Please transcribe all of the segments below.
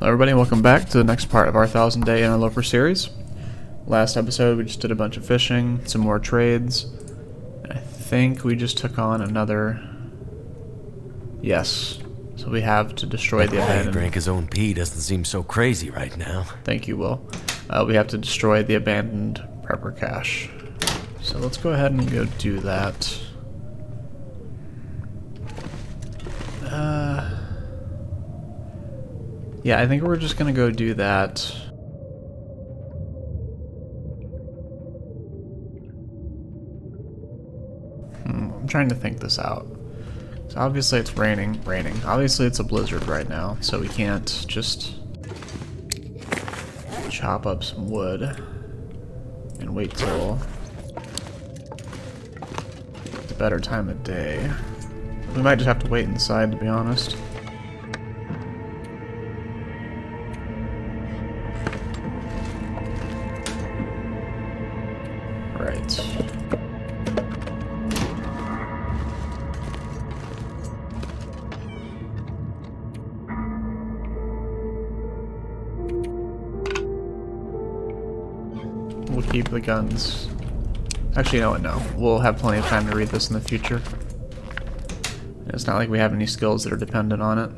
Hello everybody and welcome back to the next part of our 1000-day Interloper series. Last episode we just did a bunch of fishing, some more trades. I think we just took on another... Yes. So we have to destroy the abandoned... He drank his own pee doesn't seem so crazy right now. Thank you, Will. We have to destroy the abandoned prepper cache. So let's go ahead and go do that. Yeah, I think we're just gonna go do that. I'm trying to think this out. So obviously it's raining. Obviously it's a blizzard right now, so we can't just chop up some wood and wait till a better time of day. We might just have to wait inside, to be honest. Right. We'll keep the guns. Actually, you know what? No. We'll have plenty of time to read this in the future. It's not like we have any skills that are dependent on it.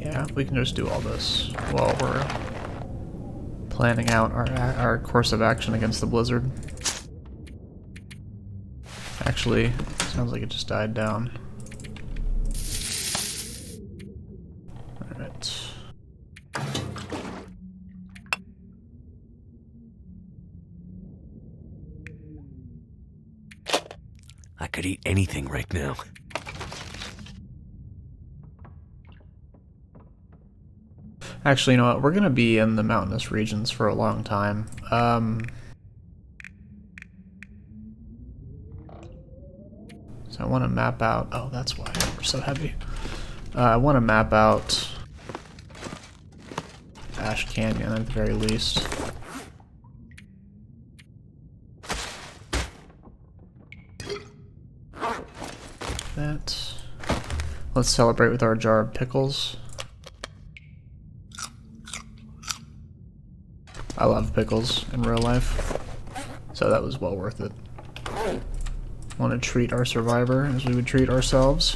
Yeah, we can just do all this while we're planning out our course of action against the blizzard. Actually, sounds like it just died down. Alright. I could eat anything right now. Actually, you know what? We're gonna be in the mountainous regions for a long time. So I want to map out... Oh, that's why we're so heavy. I want to map out Ash Canyon at the very least. That. Let's celebrate with our jar of pickles. I love pickles in real life, so that was well worth it. Want to treat our survivor as we would treat ourselves.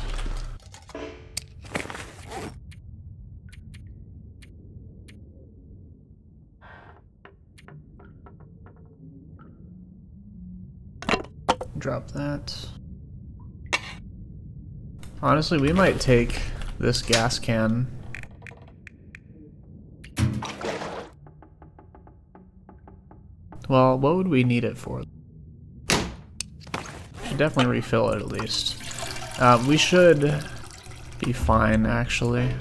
Drop that. Honestly, we might take this gas can. Well, what would we need it for? Should definitely refill it at least. We should be fine, actually.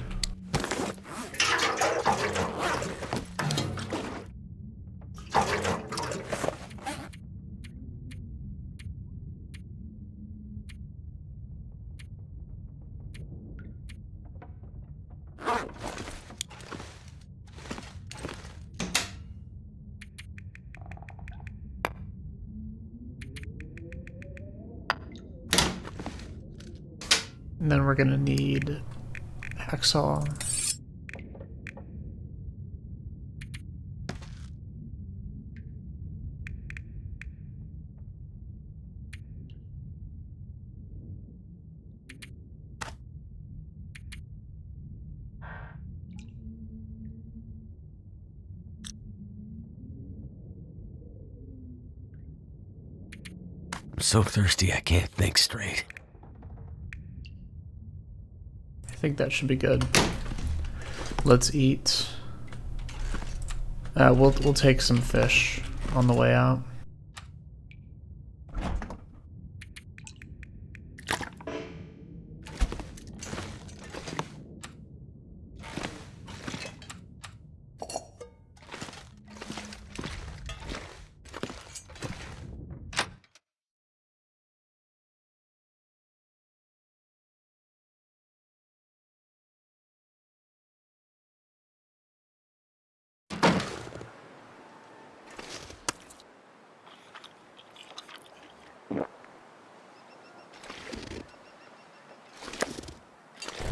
And then we're gonna need hacksaw. I'm so thirsty I can't think straight. I think that should be good. Let's eat. We'll take some fish on the way out.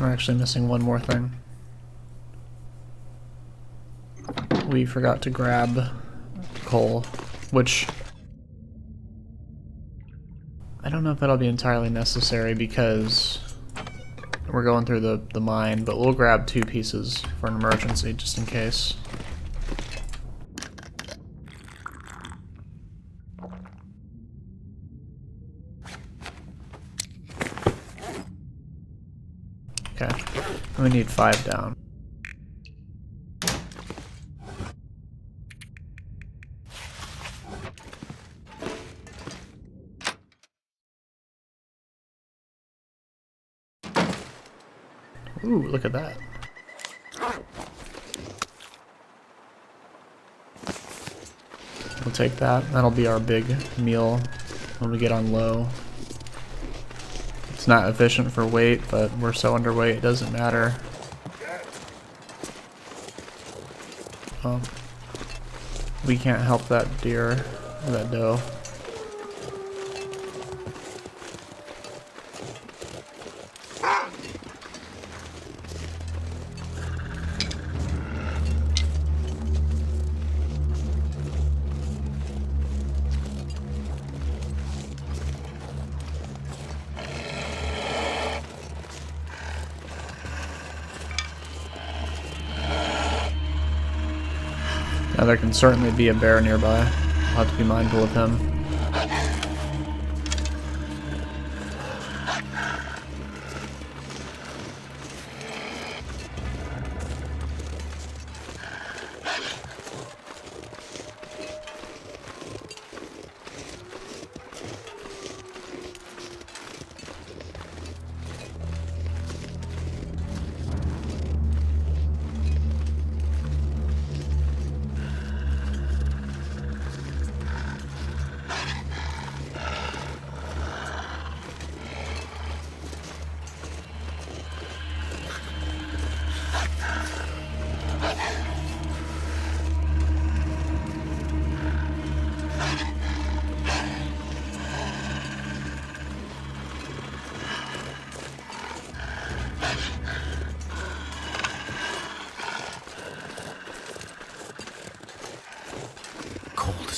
We're actually missing one more thing. We forgot to grab coal, which I don't know if that'll be entirely necessary because we're going through the mine, but we'll grab 2 pieces for an emergency just in case. Okay, we need 5 down. Ooh, look at that. We'll take that. That'll be our big meal when we get on low. It's not efficient for weight, but we're so underweight it doesn't matter. We can't help that deer, or that doe. Now there can certainly be a bear nearby. I'll have to be mindful of him.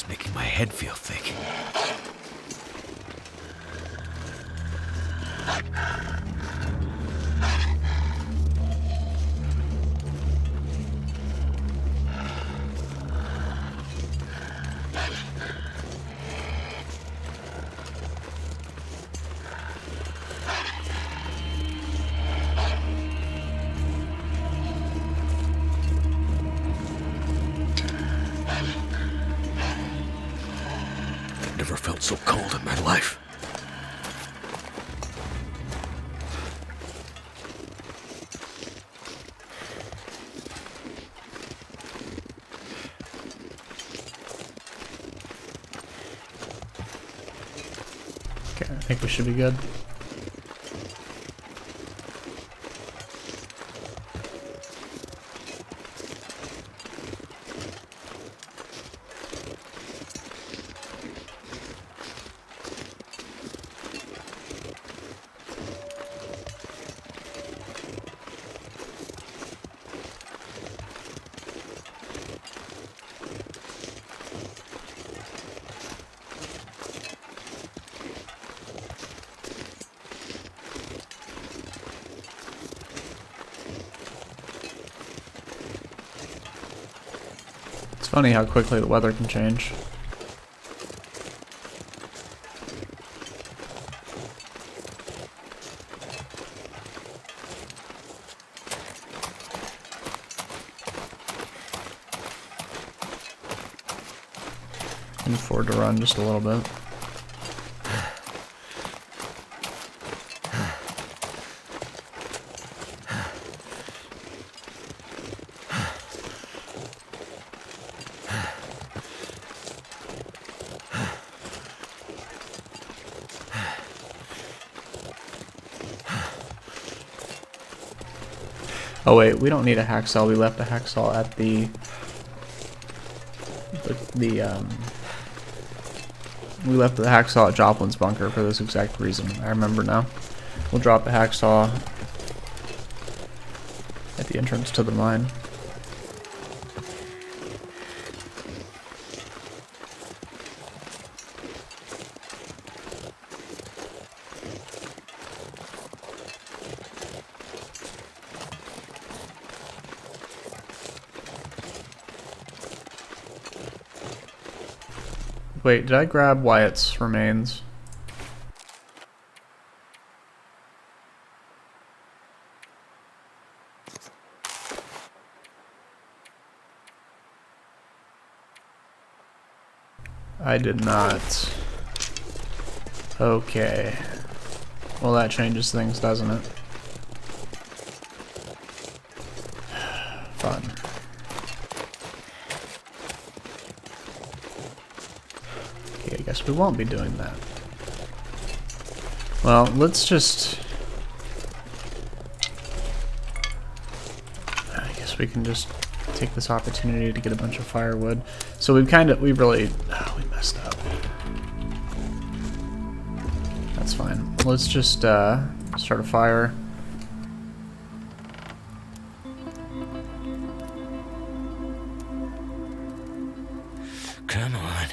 Making my head feel thick. Never felt so cold in my life. Okay, I think we should be good. It's funny how quickly the weather can change. Can afford to run just a little bit. Oh wait, we don't need a hacksaw. We left a hacksaw at we left the hacksaw at Joplin's bunker for this exact reason. I remember now. We'll drop the hacksaw the entrance to the mine. Wait, did I grab Wyatt's remains? I did not. Okay. Well, that changes things, doesn't it? Fun. Okay, I guess we won't be doing that. Well, let's just... I guess we can just take this opportunity to get a bunch of firewood. So we really... Oh, we messed up. That's fine. Let's just start a fire. Come on.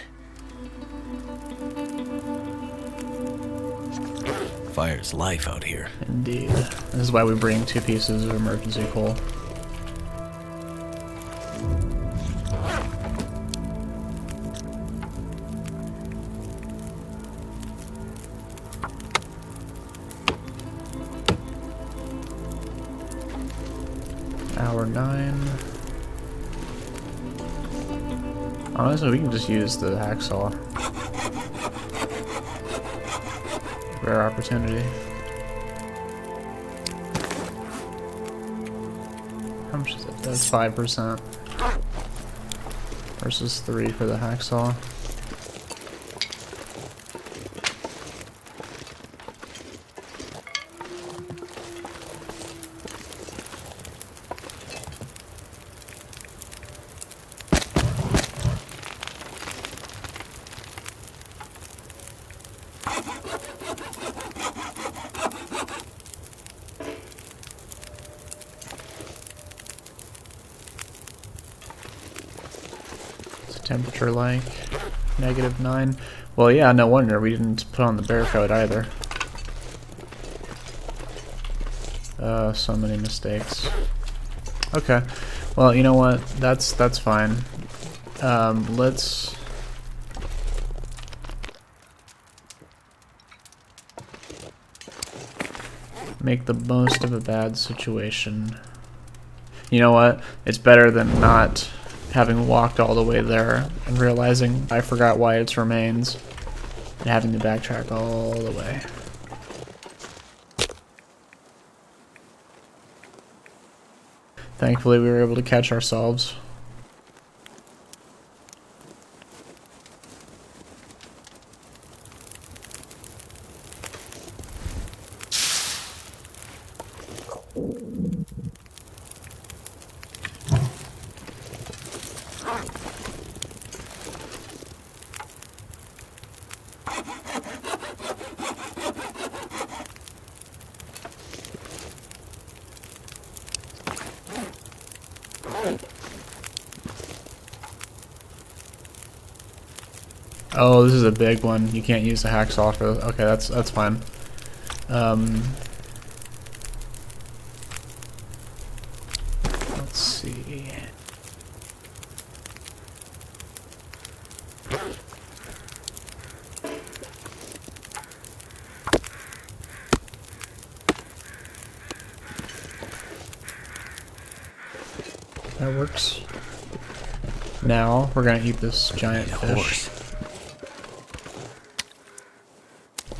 Fire's life out here. Indeed. This is why we bring 2 pieces of emergency coal. Hour 9. Honestly, we can just use the hacksaw. Rare opportunity. How much is it? That's 5%. Versus 3 for the hacksaw. Temperature like -9. Well, yeah, no wonder we didn't put on the bear coat either. So many mistakes. Okay, well, you know what? That's fine. Let's make the most of a bad situation. You know what? It's better than not having walked all the way there and realizing I forgot Wyatt's remains and having to backtrack all the way. Thankfully, we were able to catch ourselves. Oh, this is a big one. You can't use the hacksaw for this. Okay, that's fine. Let's see. That works. Now we're gonna eat this giant fish.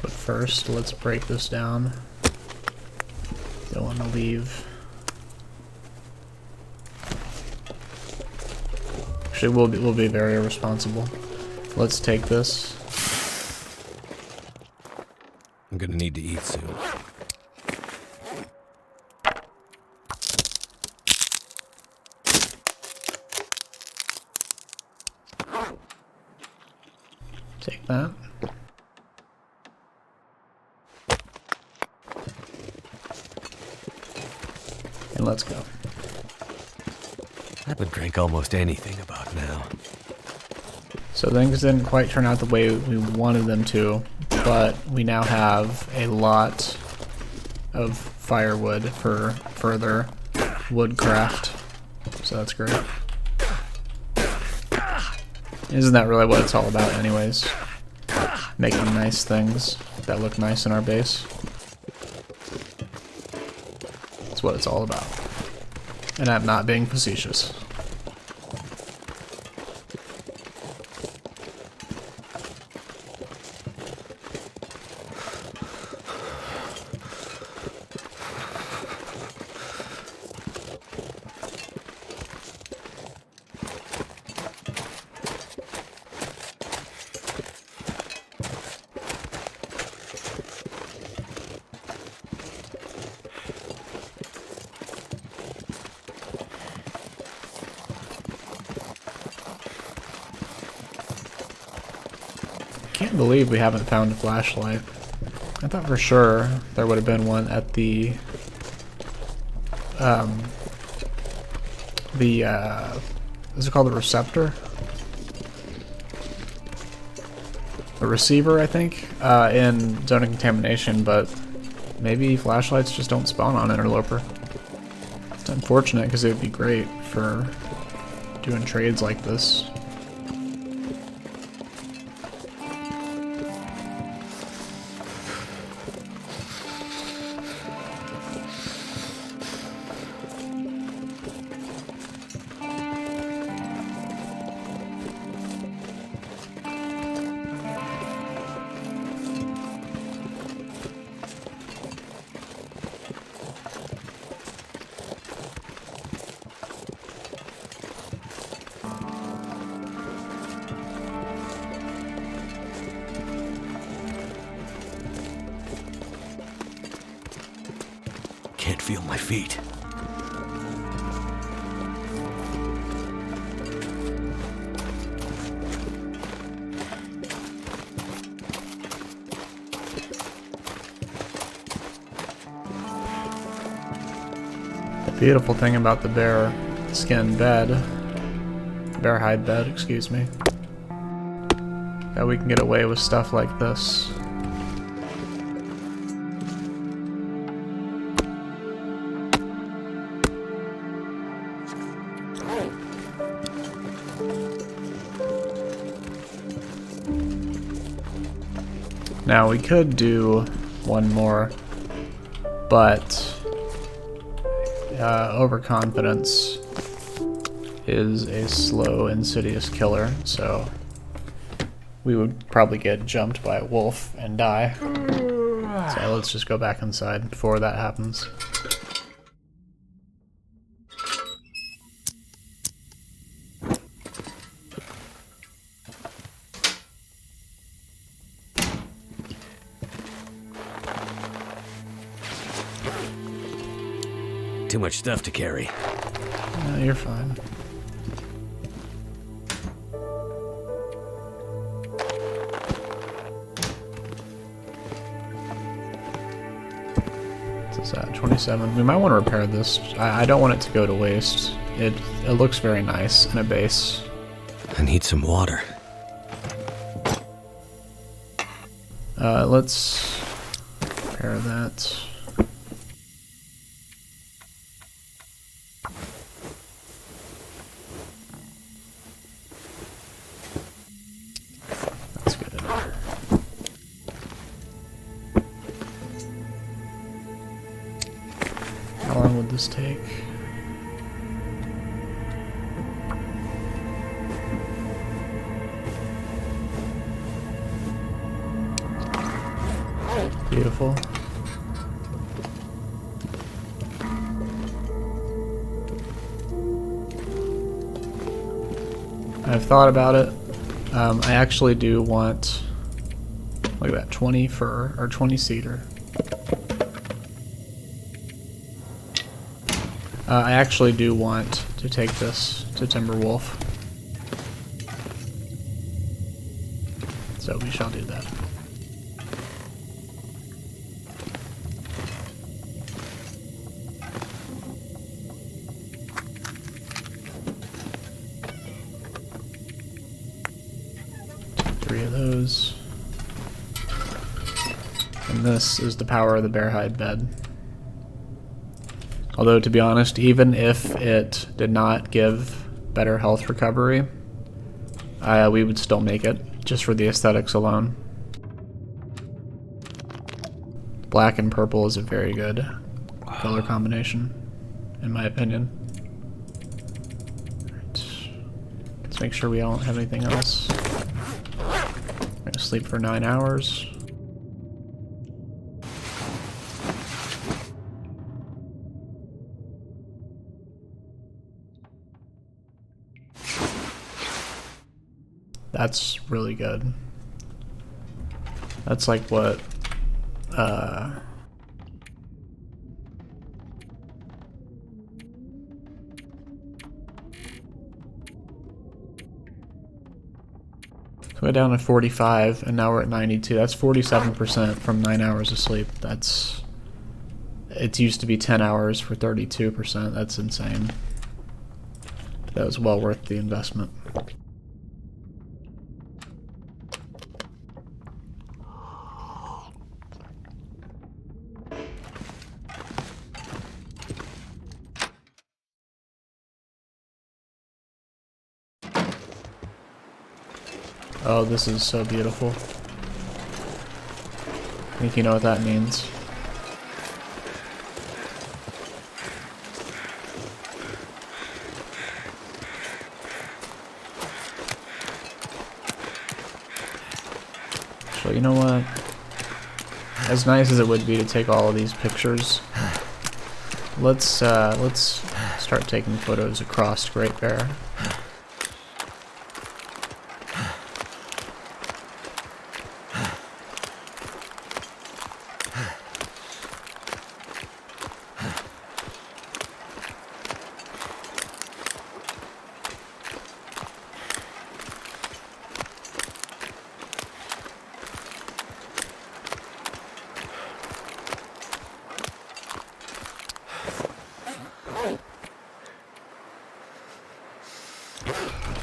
But first, let's break this down. Don't want to leave. Actually, we'll be very irresponsible. Let's take this. I'm gonna need to eat soon. Take that. And let's go. I would drink almost anything about now. So things didn't quite turn out the way we wanted them to, but we now have a lot of firewood for further woodcraft. So that's great. Isn't that really what it's all about anyways? Making nice things that look nice in our base. That's what it's all about. And I'm not being facetious. I can't believe we haven't found a flashlight. I thought for sure there would have been one at the is it called the receptor? The receiver, I think, in Zone of Contamination, but maybe flashlights just don't spawn on Interloper. It's unfortunate because it would be great for doing trades like this. Can't feel my feet. The beautiful thing about the bear skin bed, bear hide bed, excuse me, that we can get away with stuff like this. Now we could do one more, but overconfidence is a slow, insidious killer, so we would probably get jumped by a wolf and die. So let's just go back inside before that happens. Too much stuff to carry. No, you're fine. What's that? 27. We might want to repair this. I don't want it to go to waste. It looks very nice in a base. I need some water. Let's repair that. That's good. How long would this take? Beautiful. I've thought about it. I actually do want, look at that, 20 fir, or 20 cedar. I actually do want to take this to Timberwolf. So we shall do that. 3 of those. And this is the power of the bear hide bed. Although, to be honest, even if it did not give better health recovery, we would still make it, just for the aesthetics alone. Black and purple is a very good color combination, in my opinion. Alright. Let's make sure we don't have anything else. We're gonna sleep for 9 hours. That's really good. That's like what, so we're down to 45, and now we're at 92. That's 47% from 9 hours of sleep. That's... It used to be 10 hours for 32%. That's insane. That was well worth the investment. Oh, this is so beautiful. I think you know what that means. So you know what? As nice as it would be to take all of these pictures, let's start taking photos across Great Bear.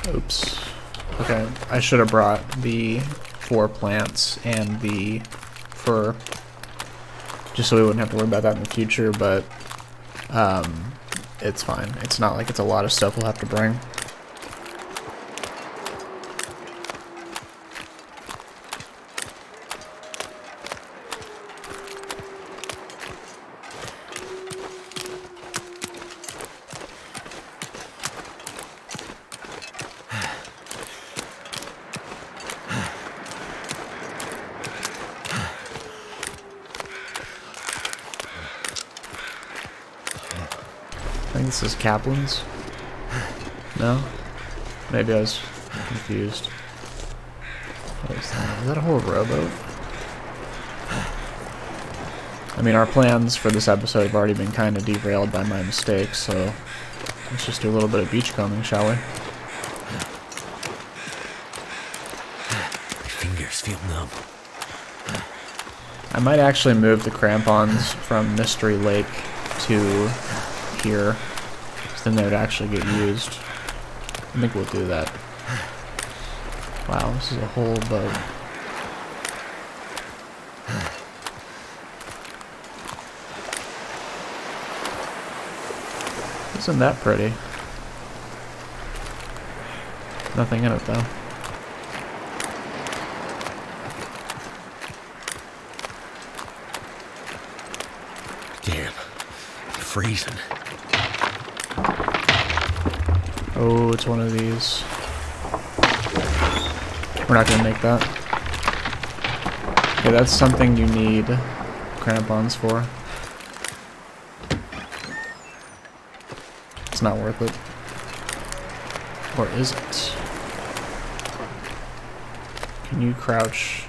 Oops. Okay, I should have brought the 4 plants and the fur, just so we wouldn't have to worry about that in the future, but it's fine. It's not like it's a lot of stuff we'll have to bring. I think this is Kaplan's. No? Maybe I was confused. What is that? Is that a whole rowboat? I mean, our plans for this episode have already been kind of derailed by my mistakes, so let's just do a little bit of beachcombing, shall we? My fingers feel numb. I might actually move the crampons from Mystery Lake to here, because then they would actually get used. I think we'll do that. Wow, this is a whole boat. Isn't that pretty? Nothing in it though. Damn, I'm freezing. Oh, it's one of these. We're not gonna make that. Okay, that's something you need crampons for. It's not worth it. Or is it? Can you crouch?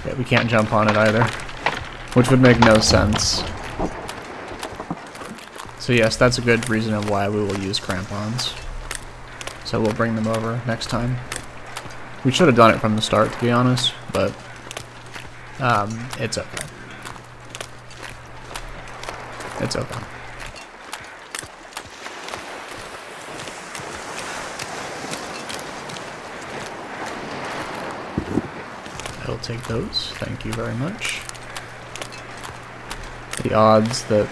Yeah, we can't jump on it either, which would make no sense. So yes, that's a good reason of why we will use crampons. So we'll bring them over next time. We should have done it from the start, to be honest, but it's okay. It's okay. I'll take those. Thank you very much. The odds that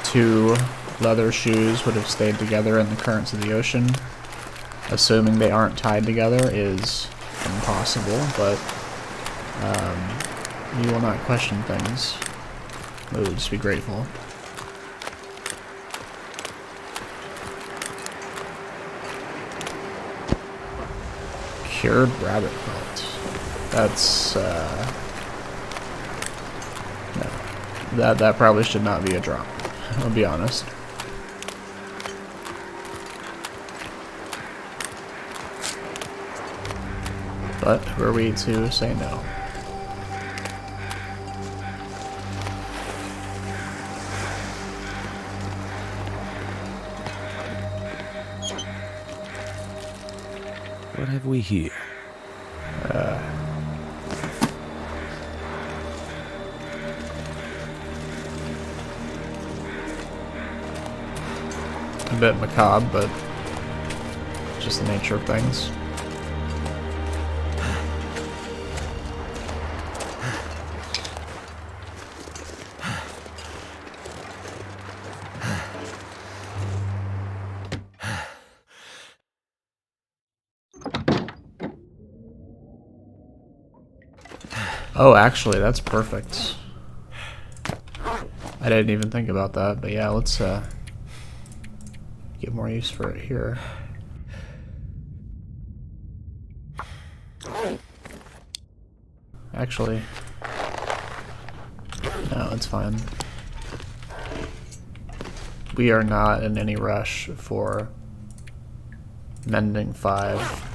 2 leather shoes would have stayed together in the currents of the ocean, assuming they aren't tied together, is impossible, but you will not question things. We will just be grateful. Cured rabbit pelt. That's, no. That probably should not be a drop, I'll be honest. But who are we to say no? What have we here? A bit macabre, but just the nature of things. Oh, actually, that's perfect. I didn't even think about that, but yeah, let's get more use for it here. Actually, no, it's fine. We are not in any rush for mending 5.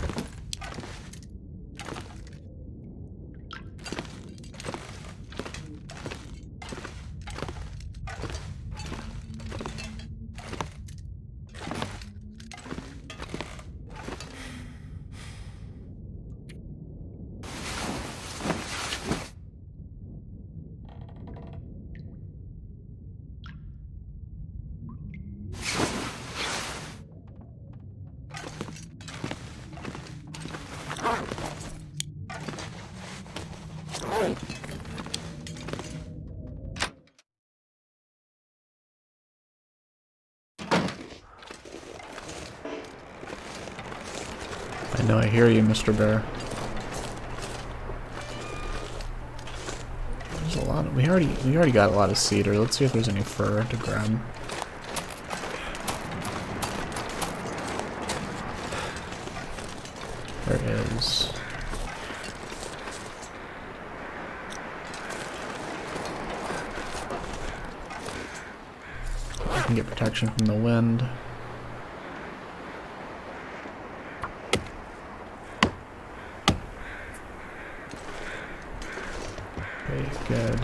I know I hear you, Mr. Bear. There's a lot of, we already got a lot of cedar. Let's see if there's any fur to grab. There is. I can get protection from the wind. Okay, good.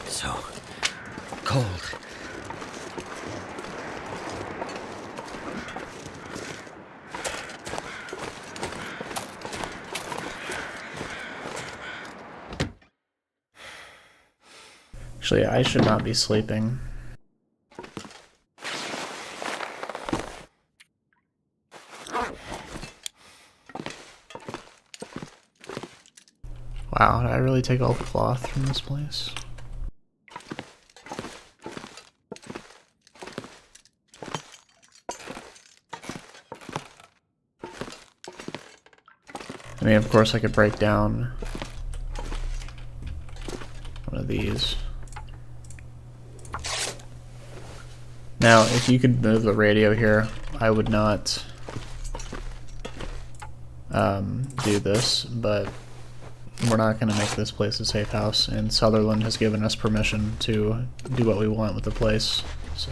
So cold. Actually, I should not be sleeping. Wow, did I really take all the cloth from this place? I mean, of course I could break down one of these. Now, if you could move the radio here, I would not do this, but we're not going to make this place a safe house, and Sutherland has given us permission to do what we want with the place, so...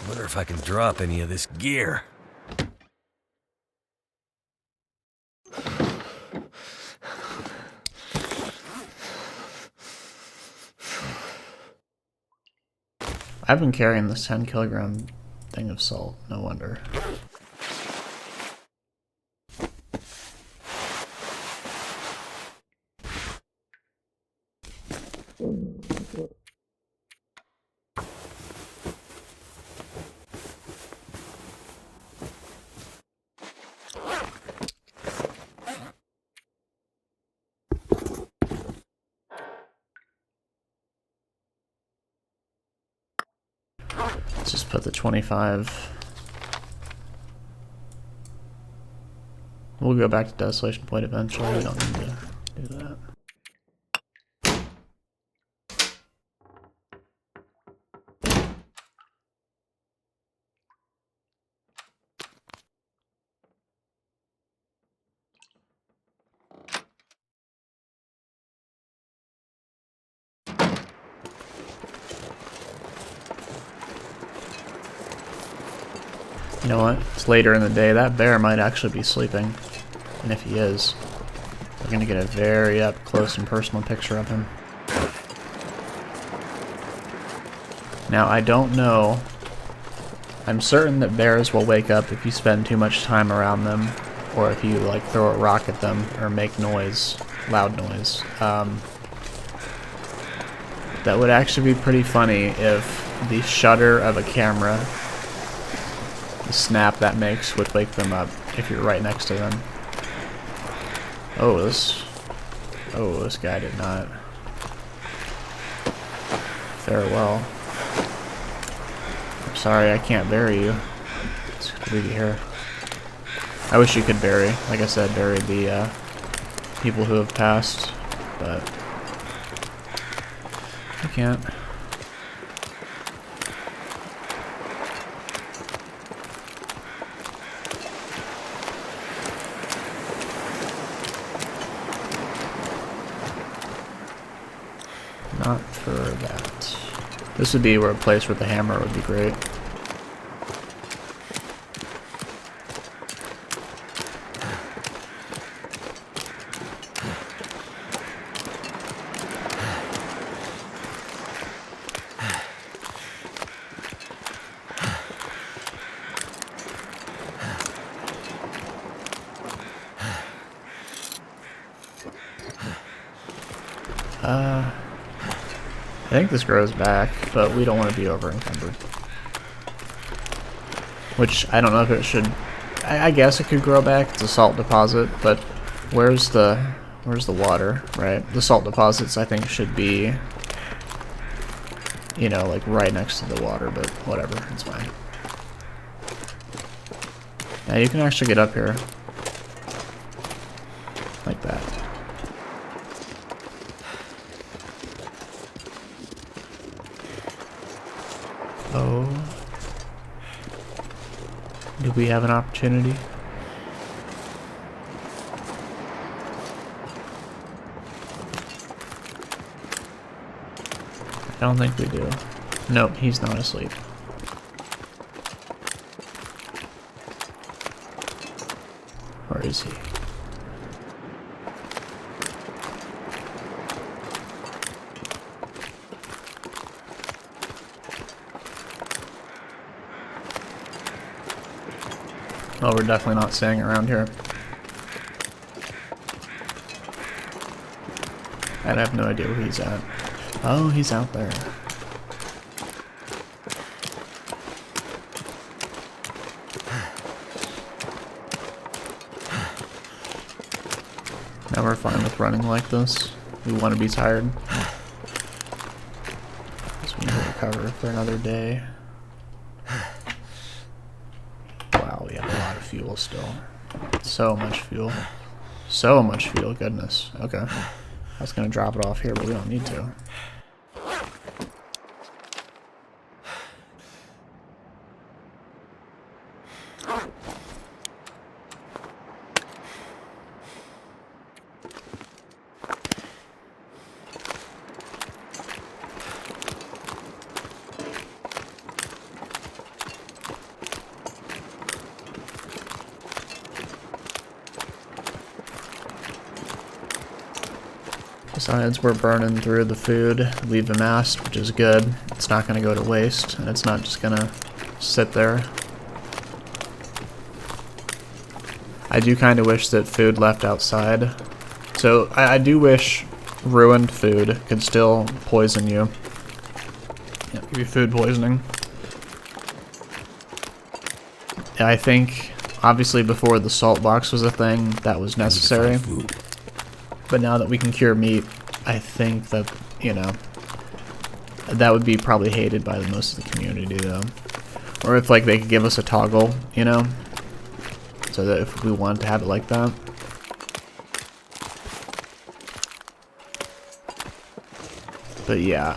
Wonder if I can drop any of this gear. I've been carrying this 10-kilogram thing of salt, no wonder. Let's just put the 25. We'll go back to Desolation Point eventually. We don't need to do that. You know what? It's later in the day. That bear might actually be sleeping. And if he is, we're going to get a very up close and personal picture of him. Now, I don't know. I'm certain that bears will wake up if you spend too much time around them, or if you like throw a rock at them or make noise, loud noise. That would actually be pretty funny if the shutter of a camera, the snap that makes, would wake them up if you're right next to them. Oh, this guy did not fare well. I'm sorry, I can't bury you. It's good to leave you here. I wish you could bury, like I said, bury the people who have passed, but I can't. Not for that. This would be where a place with the hammer would be great. I think this grows back, but we don't want to be over encumbered. Which, I don't know if it should... I guess it could grow back. It's a salt deposit, but where's the water, right? The salt deposits, I think, should be, you know, like right next to the water, but whatever, it's fine. Now you can actually get up here. Like that. Oh. Do we have an opportunity? I don't think we do. Nope, he's not asleep. Where is he? Well, we're definitely not staying around here. And I have no idea where he's at. Oh, he's out there. Yeah, we're fine with running like this. We want to be tired. So we need to recover for another day. Wow, we have a lot of fuel still. So much fuel. So much fuel, goodness. Okay. I was going to drop it off here, but we don't need to. Besides, we're burning through the food we've amassed, which is good. It's not going to go to waste, and it's not just going to sit there. I do kind of wish that food left outside. So I do wish ruined food could still poison you. Yeah, give you food poisoning. Yeah, I think, obviously before the salt box was a thing, that was necessary. But now that we can cure meat, I think that, you know, that would be probably hated by the most of the community, though. Or if, like, they could give us a toggle, you know? So that if we wanted to have it like that. But yeah,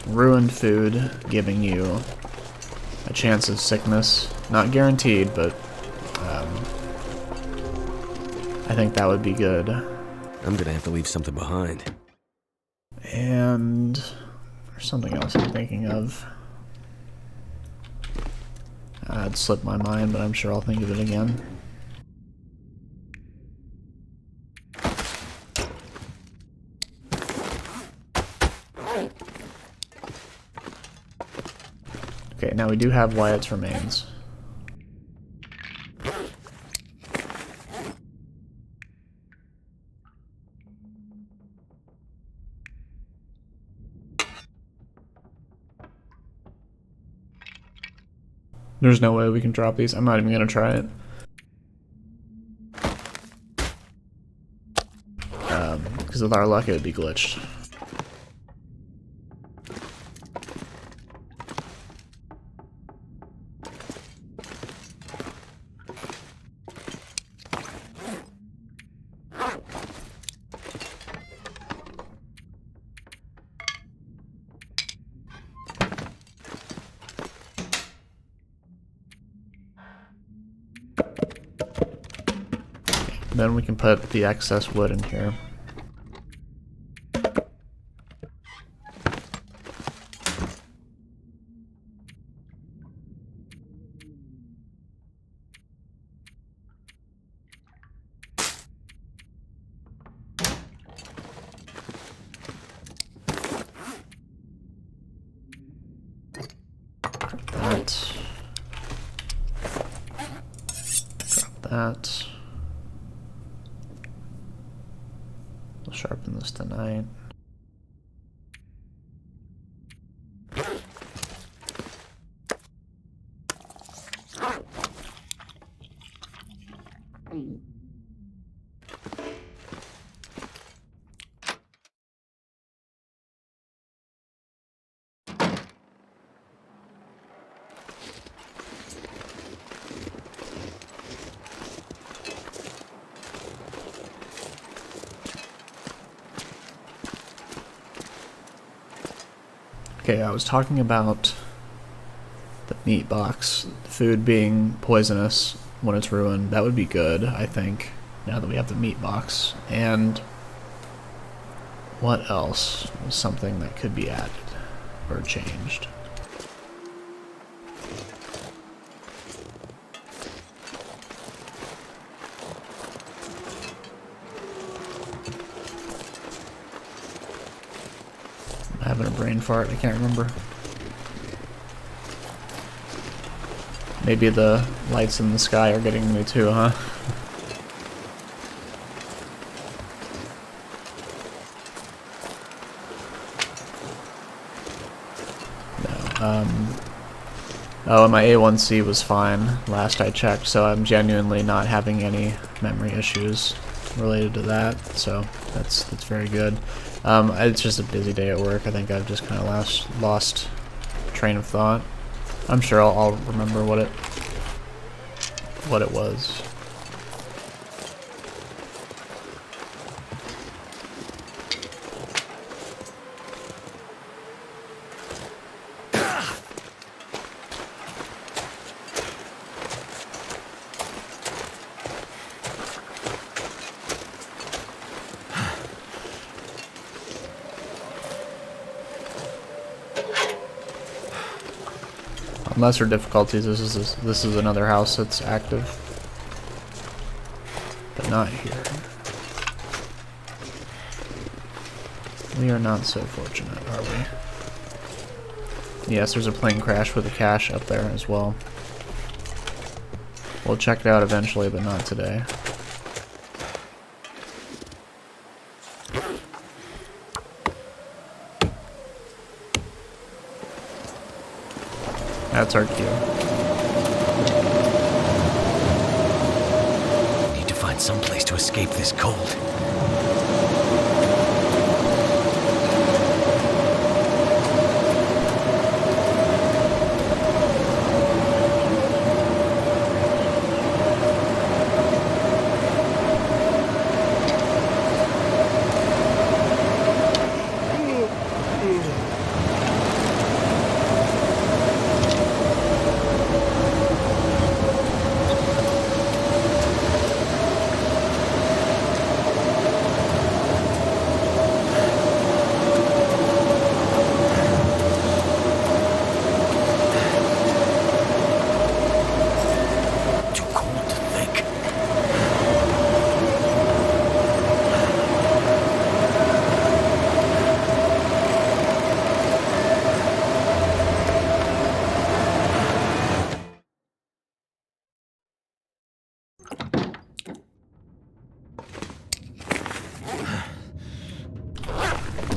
ruined food giving you a chance of sickness. Not guaranteed, but I think that would be good. I'm gonna have to leave something behind. And there's something else I'm thinking of. It slipped my mind, but I'm sure I'll think of it again. Okay, now we do have Wyatt's remains. There's no way we can drop these. I'm not even gonna try it. Because with our luck, it would be glitched. Then we can put the excess wood in here. Drop that. We'll sharpen this tonight. Okay, I was talking about the meat box, food being poisonous when it's ruined. That would be good, I think, now that we have the meat box. And what else was something that could be added or changed? Having a brain fart, I can't remember. Maybe the lights in the sky are getting me too, huh? No, oh, and my A1C was fine last I checked, so I'm genuinely not having any memory issues. related to that, so that's very good. It's just a busy day at work. I think I've just kind of lost train of thought. I'm sure I'll remember what it was. On lesser difficulties, this is another house that's active, but not here. We are not so fortunate, are we? Yes, there's a plane crash with a cache up there as well. We'll check it out eventually, but not today. That's our cue. Need to find some place to escape this cold.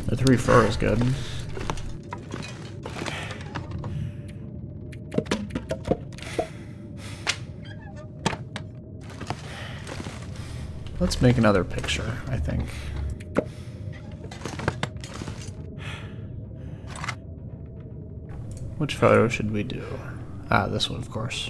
The 3 fur is good. Let's make another picture, I think. Which photo should we do? Ah, this one, of course.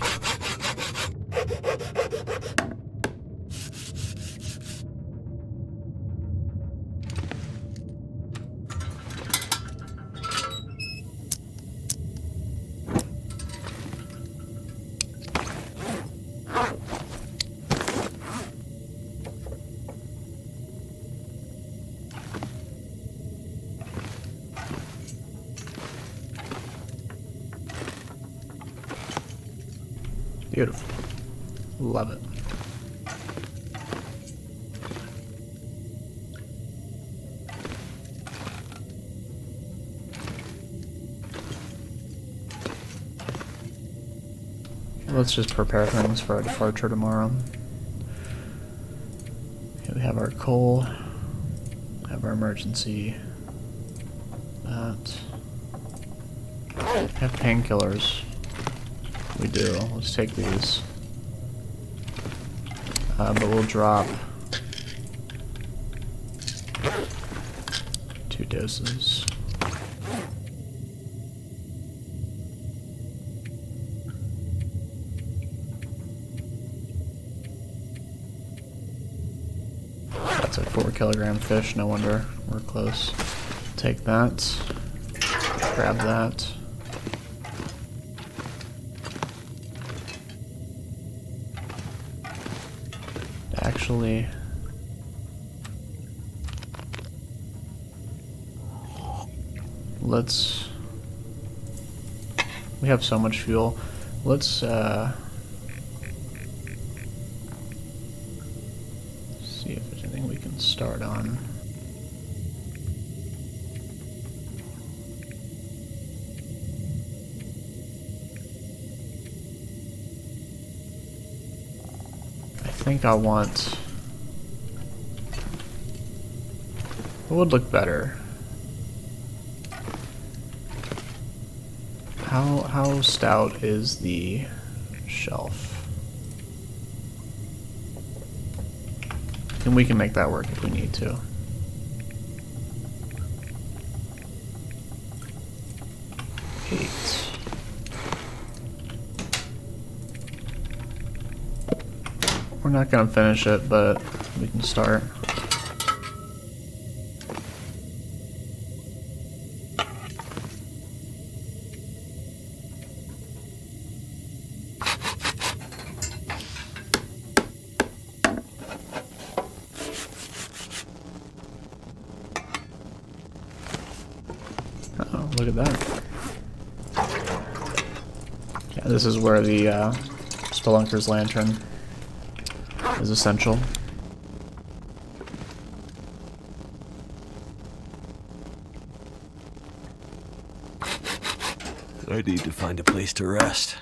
Beautiful. Love it. Let's just prepare things for our departure tomorrow. Okay, we have our coal, have our emergency, that. Have painkillers. We do. Let's take these. But we'll drop 2 doses. That's a 4-kilogram fish, no wonder we're close. Take that. Grab that. Actually, we have so much fuel. Let's see if there's anything we can start on. I think I want... What would look better? How stout is the shelf? And we can make that work if we need to. Eight. We're not gonna finish it, but we can start. Oh, look at that. Yeah, this is where the Spelunker's lantern is essential. I need to find a place to rest.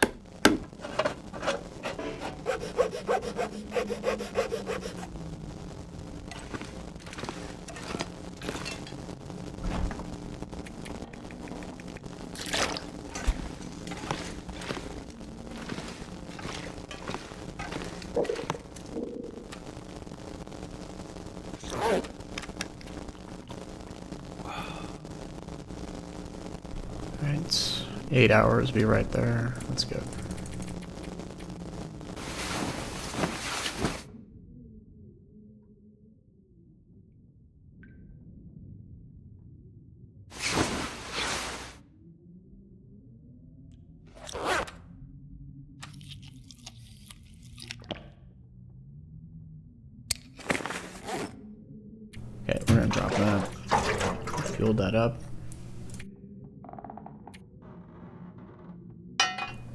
Alright, 8 hours be right there. That's good. Okay, we're gonna drop that. Fueled that up.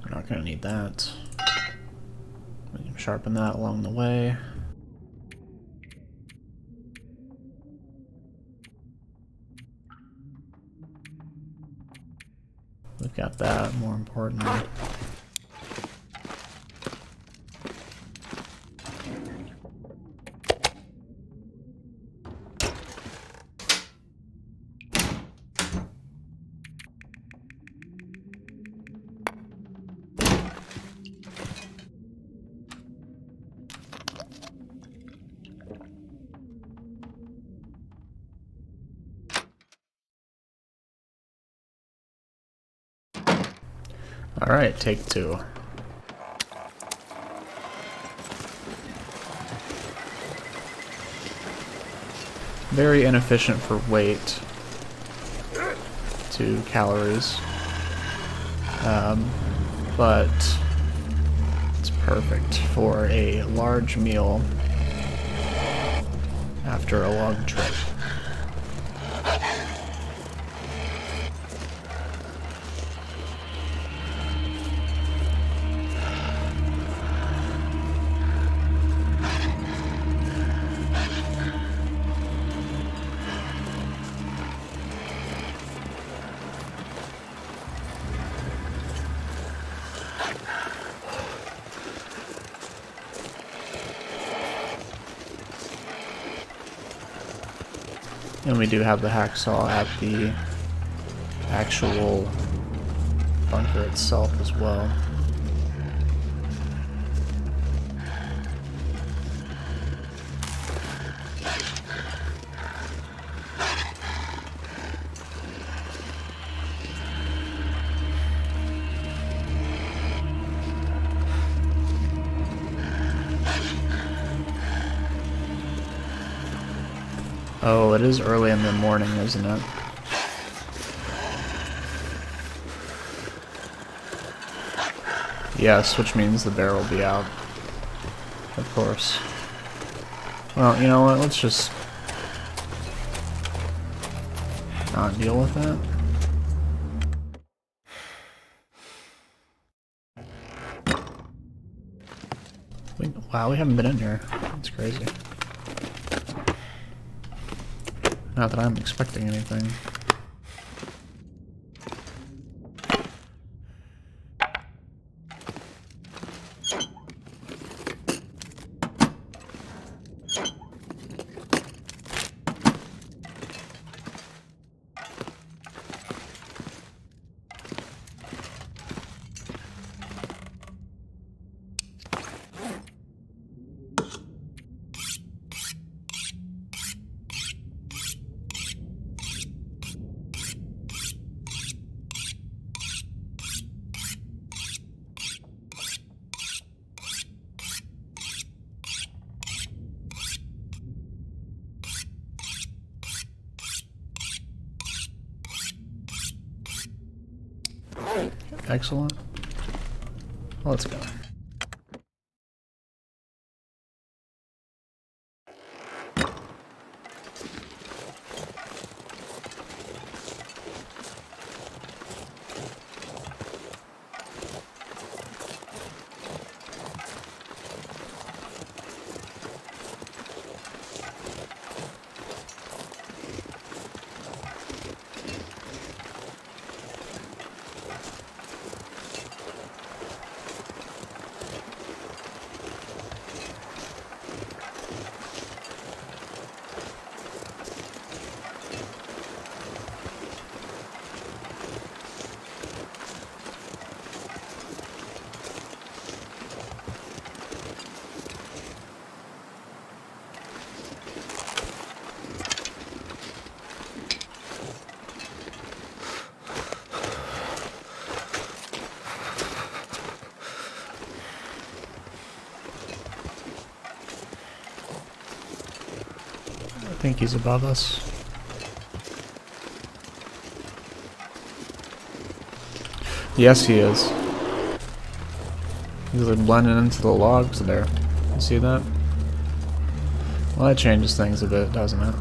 We're not gonna need that. We can sharpen that along the way. We've got that, more importantly. Alright, take 2. Very inefficient for weight to calories, but it's perfect for a large meal after a long trip. And we do have the hacksaw at the actual bunker itself as well. Oh, it is early in the morning, isn't it? Yes, which means the bear will be out. Of course. Well, you know what? Let's just not deal with that. Wow, we haven't been in here. That's crazy. Not that I'm expecting anything. Excellent. Let's go. I think he's above us. Yes, he is. He's like blending into the logs there. You see that? Well, that changes things a bit, doesn't it?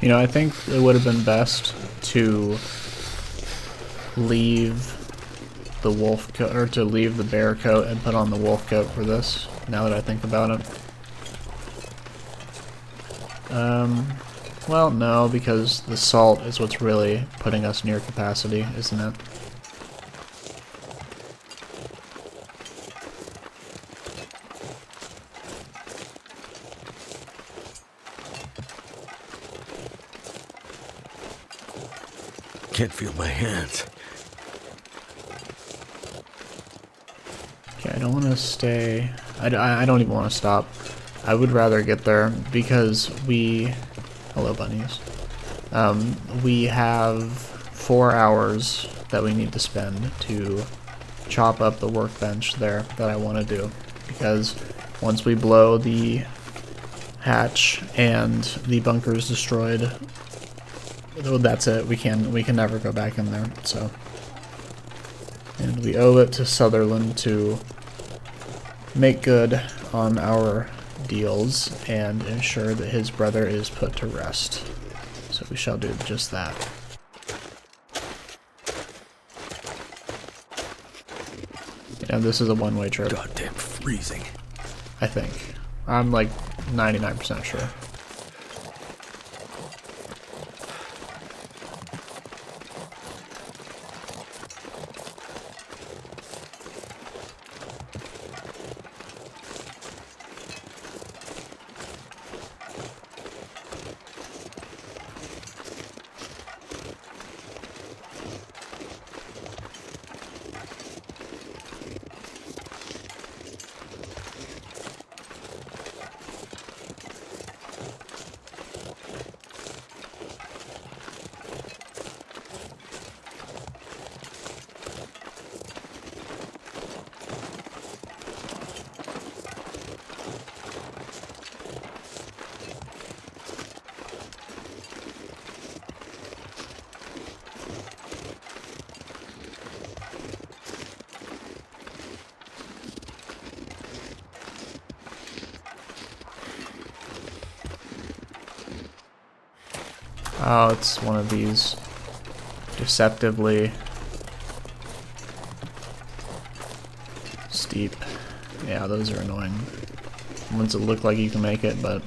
You know, I think it would have been best to leave the wolf coat, or to leave the bear coat and put on the wolf coat for this, now that I think about it. Well, no, because the salt is what's really putting us near capacity, isn't it? Can't feel my hands. Okay, I don't want to stay. I don't even want to stop. I would rather get there because we... Hello, bunnies. We have 4 hours that we need to spend to chop up the workbench there that I want to do. Because once we blow the hatch and the bunker is destroyed, that's it. We can never go back in there. So, and we owe it to Sutherland to make good on our deals and ensure that his brother is put to rest. So we shall do just that. And this is a one-way trip. Goddamn freezing. I think. I'm like 99% sure. Oh, it's one of these deceptively steep. Yeah, those are annoying. Ones that look like you can make it, but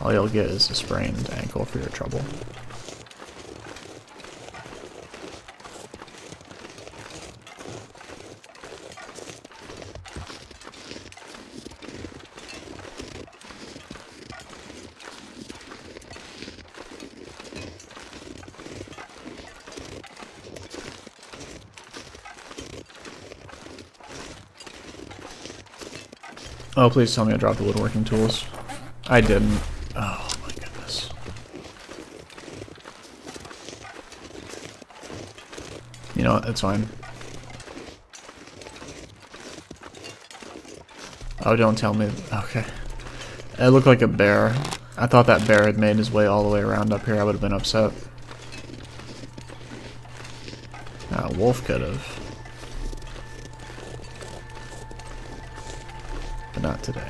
all you'll get is a sprained ankle for your trouble. Oh, please tell me I dropped the woodworking tools. I didn't. Oh my goodness. You know what? It's fine. Oh, don't tell me. Okay. It looked like a bear. I thought that bear had made his way all the way around up here. I would have been upset. A wolf could have. But not today.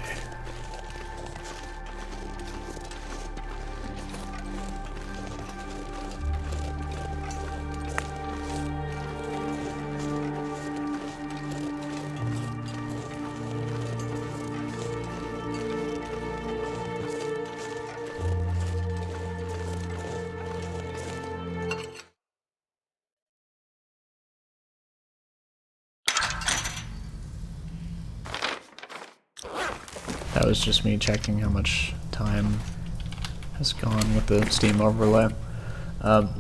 That was just me checking how much time has gone with the Steam overlay.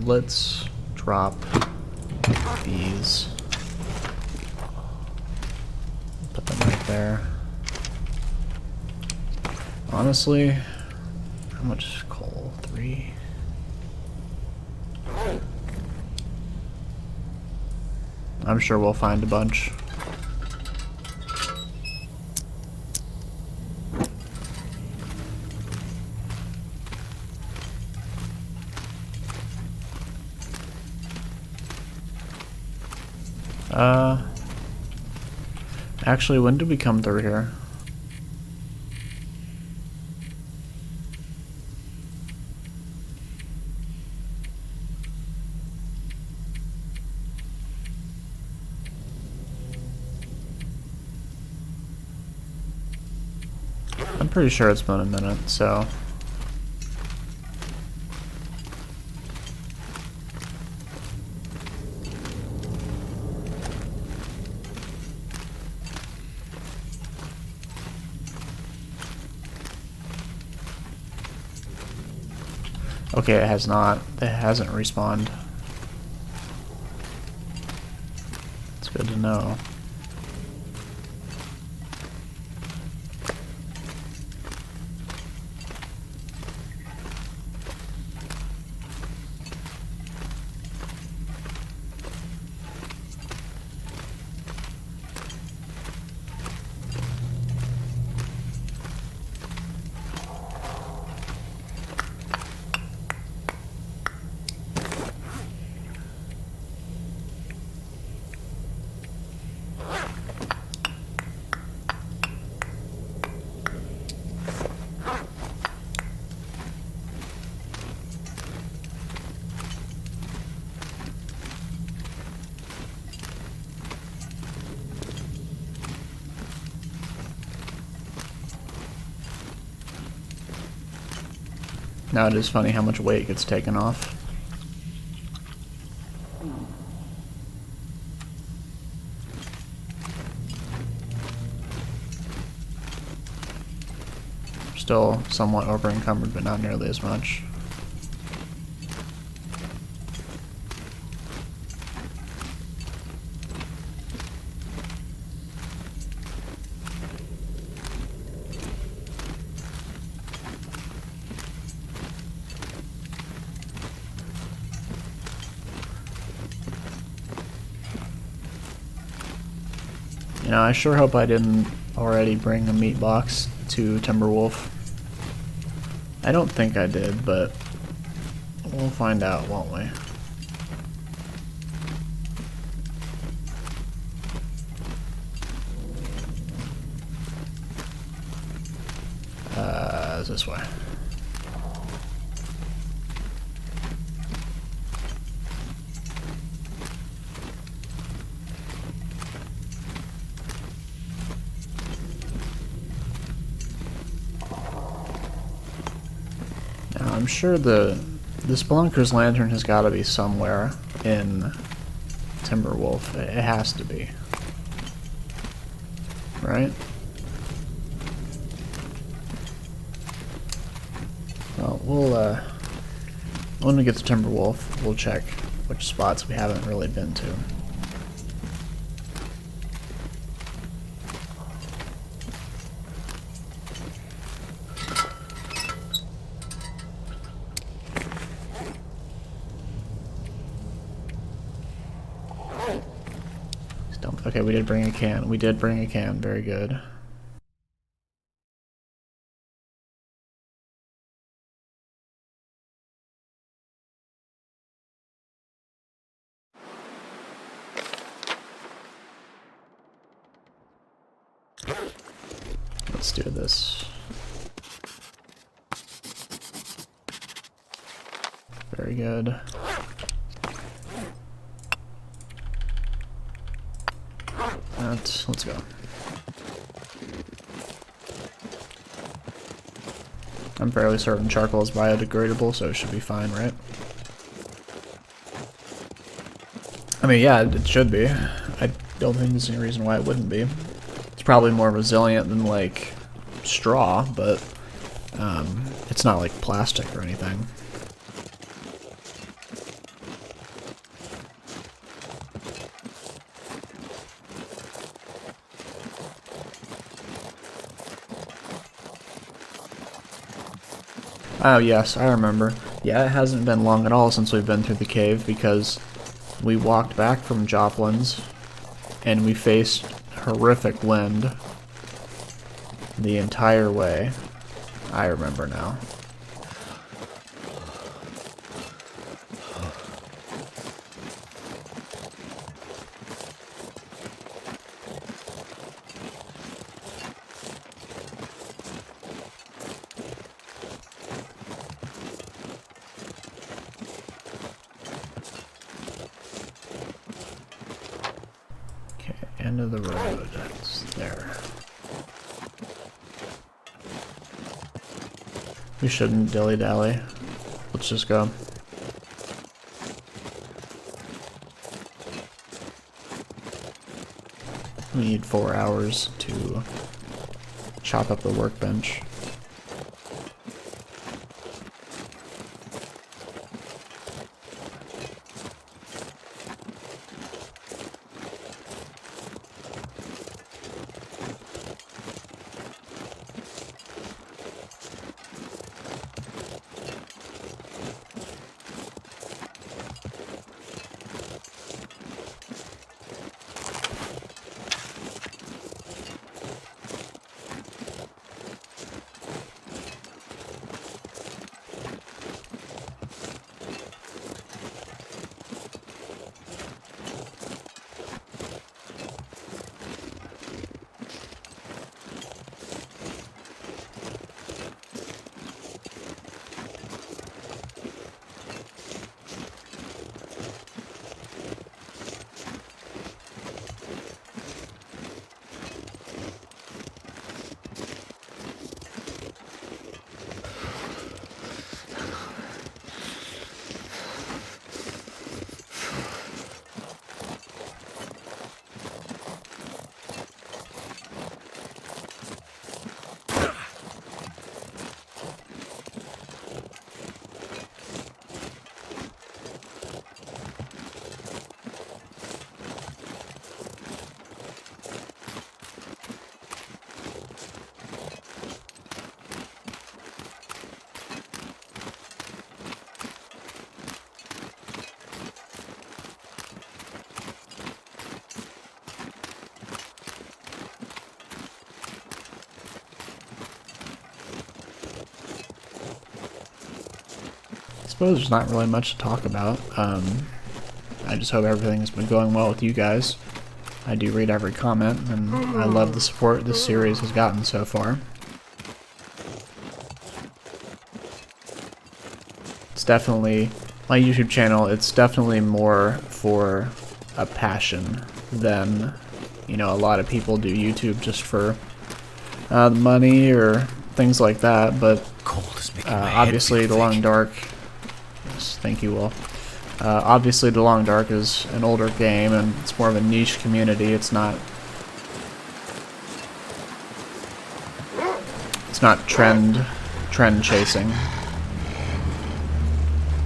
Let's drop these. Put them right there. Honestly, how much coal? 3? I'm sure we'll find a bunch. Actually, when did we come through here? I'm pretty sure it's been a minute, so... Okay, it has not. It hasn't respawned. It's good to know. Now it is funny how much weight gets taken off. Still somewhat over encumbered, but not nearly as much. You know, I sure hope I didn't already bring a meat box to Timberwolf. I don't think I did, but we'll find out, won't we? This way. I'm sure the Spelunker's lantern has got to be somewhere in Timberwolf. It has to be, right? Well, when we get to Timberwolf, we'll check which spots we haven't really been to. Okay, we did bring a can. We did bring a can. Very good. Let's do this. Very good. Let's go. I'm fairly certain charcoal is biodegradable, so it should be fine, right? I mean, yeah, it should be. I don't think there's any reason why it wouldn't be. It's probably more resilient than, like, straw, but it's not like plastic or anything. Oh yes, I remember. Yeah, it hasn't been long at all since we've been through the cave because we walked back from Joplin's and we faced horrific wind the entire way. I remember now. End of the road. It's there. We shouldn't dilly-dally. Let's just go. We need 4 hours to chop up the workbench. I suppose there's not really much to talk about. I just hope everything has been going well with you guys. I do read every comment, and I love the support this series has gotten so far. It's definitely, my YouTube channel, it's definitely more for a passion than, you know, a lot of people do YouTube just for money or things like that, but obviously the Long Dark, yes, thank you, Will. Obviously the Long Dark is an older game and it's more of a niche community. It's not trend chasing,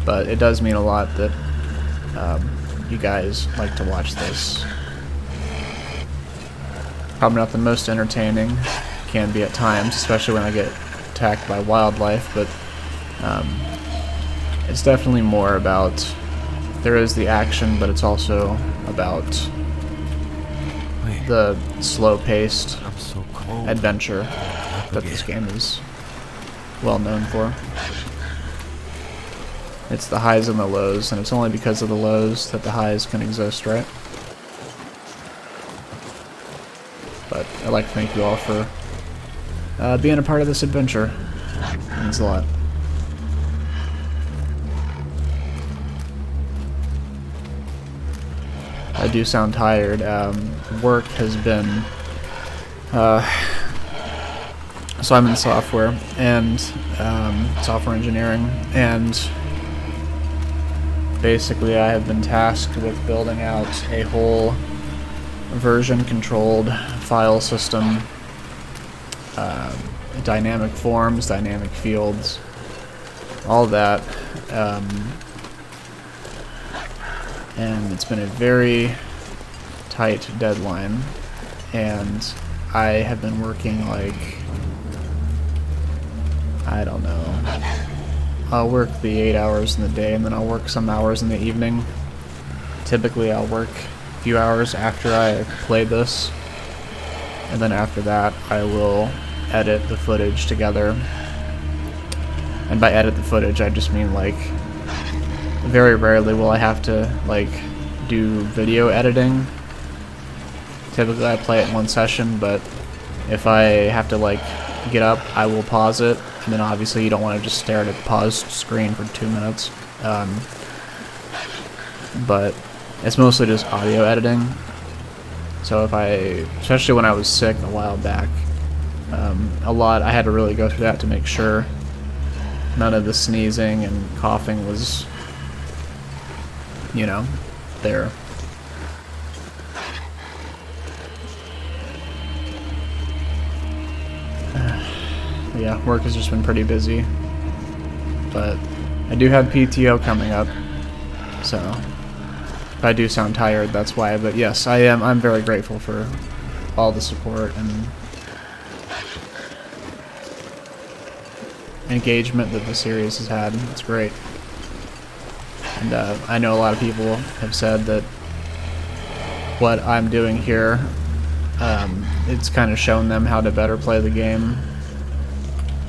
but it does mean a lot that you guys like to watch this. Probably not the most entertaining, can be at times, especially when I get attacked by wildlife, but it's definitely more about, there is the action, but it's also about the slow-paced I'm so cold. adventure that this game is well known for. It's the highs and the lows, and it's only because of the lows that the highs can exist, right? But I'd like to thank you all for being a part of this adventure. It means a lot. I do sound tired. Work has been... so I'm in software and software engineering, and basically I have been tasked with building out a whole version-controlled file system, dynamic forms, dynamic fields, all that. And it's been a very tight deadline, and I have been working like, I don't know, I'll work the 8 hours in the day and then I'll work some hours in the evening. Typically I'll work a few hours after I play this, and then after that I will edit the footage together. And by edit the footage I just mean like, very rarely will I have to like do video editing. Typically I play it in one session, but if I have to like get up, I will pause it, and then obviously you don't want to just stare at a paused screen for 2 minutes. But it's mostly just audio editing. So if especially when I was sick a while back, I had to really go through that to make sure none of the sneezing and coughing was, you know, there. Yeah, work has just been pretty busy, but I do have PTO coming up, so if I do sound tired, that's why. But yes, I'm very grateful for all the support and engagement that the series has had. It's great. And I know a lot of people have said that what I'm doing here, it's kind of shown them how to better play the game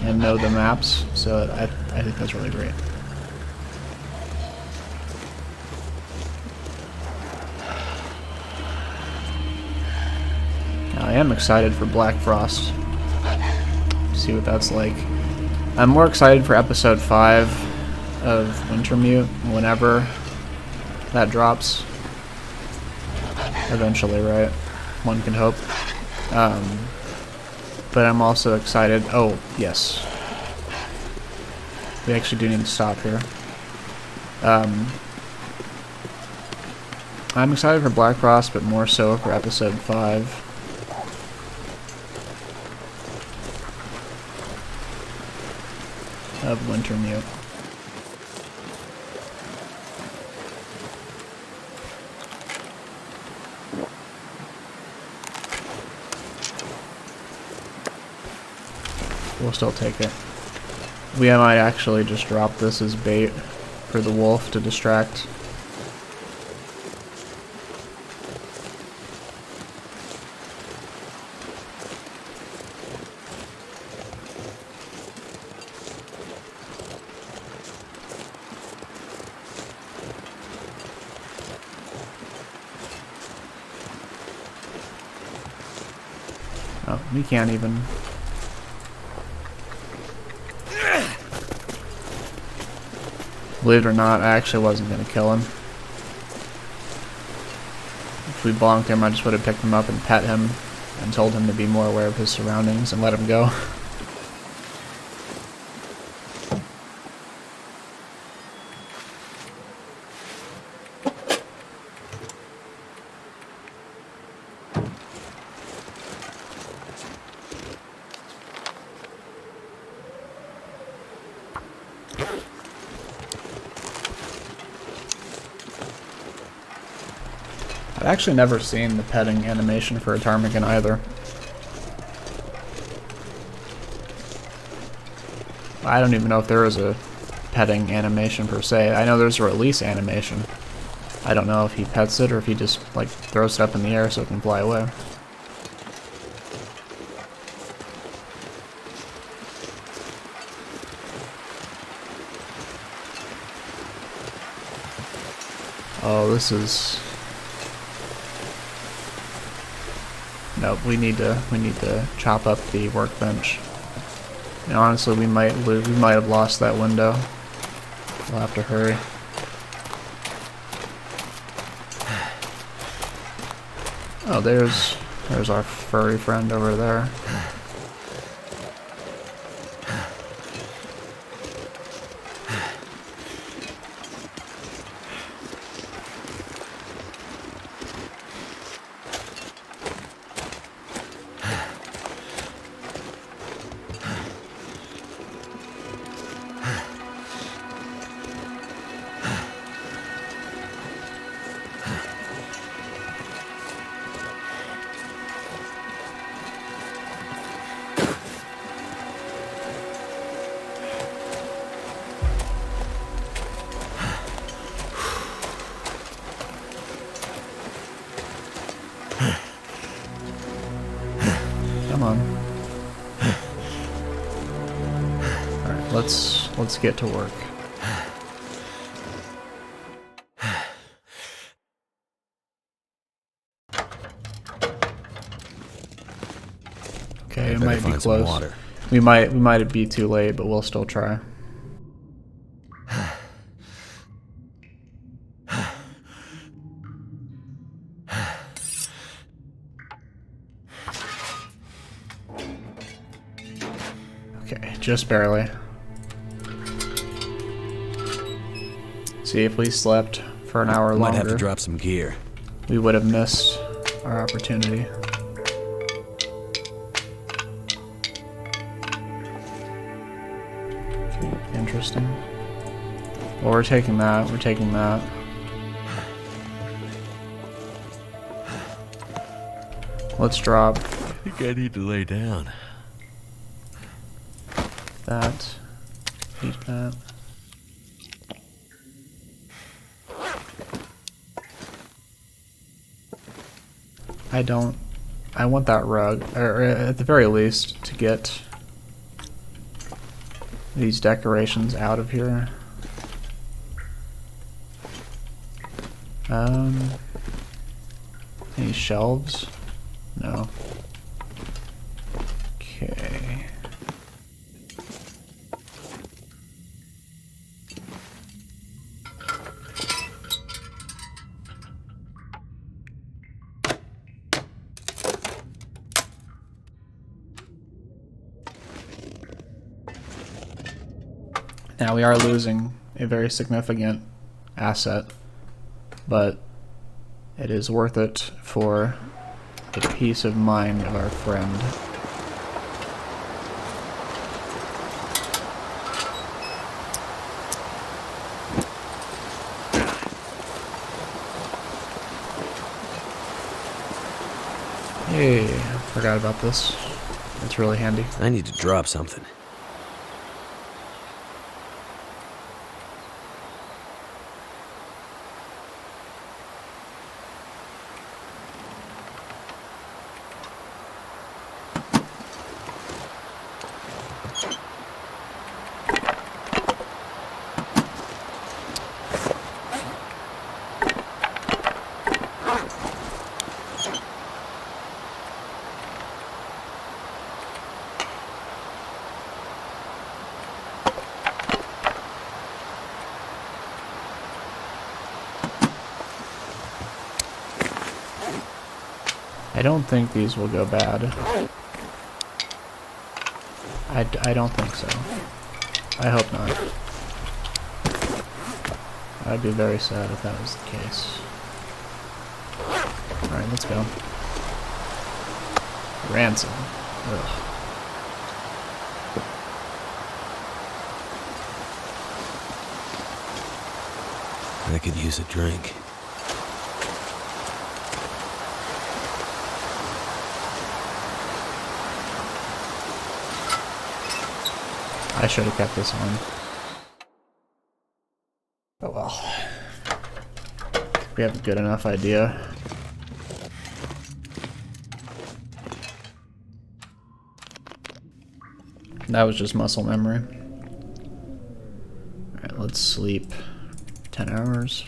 and know the maps, so I think that's really great. Now, I am excited for Black Frost. See what that's like. I'm more excited for episode 5 of Wintermute whenever that drops. Eventually, right? One can hope. But I'm also excited. Oh, yes. We actually do need to stop here. I'm excited for Black Frost, but more so for episode 5. Of Wintermute. We'll still take it. We might actually just drop this as bait for the wolf to distract. Oh, we can't even. Believe it or not, I actually wasn't going to kill him. If we bonked him, I just would have picked him up and pet him and told him to be more aware of his surroundings and let him go. I've actually never seen the petting animation for a ptarmigan either. I don't even know if there is a petting animation per se. I know there's a release animation. I don't know if he pets it or if he just like throws it up in the air so it can fly away. Oh, this is... Nope, we need to chop up the workbench. And honestly, we might have lost that window. We'll have to hurry. Oh, there's our furry friend over there. Come on. Alright, let's get to work. Okay, it might be close. We might be too late, but we'll still try. Okay, just barely. See, if we slept for an hour longer, might have to drop some gear. We would have missed our opportunity. Okay, interesting. Well, we're taking that. We're taking that. Let's drop. I think I need to lay down. That. Eat that. I want that rug, or at the very least, to get these decorations out of here. Any shelves? No. Okay. Now we are losing a very significant asset, but it is worth it for the peace of mind of our friend. Hey, forgot about this. It's really handy. I need to drop something. I don't think these will go bad. I don't think so. I hope not. I'd be very sad if that was the case. Alright, let's go. Ransom. Ugh. I could use a drink. I should have kept this on. Oh well. We have a good enough idea. That was just muscle memory. Alright, let's sleep 10 hours.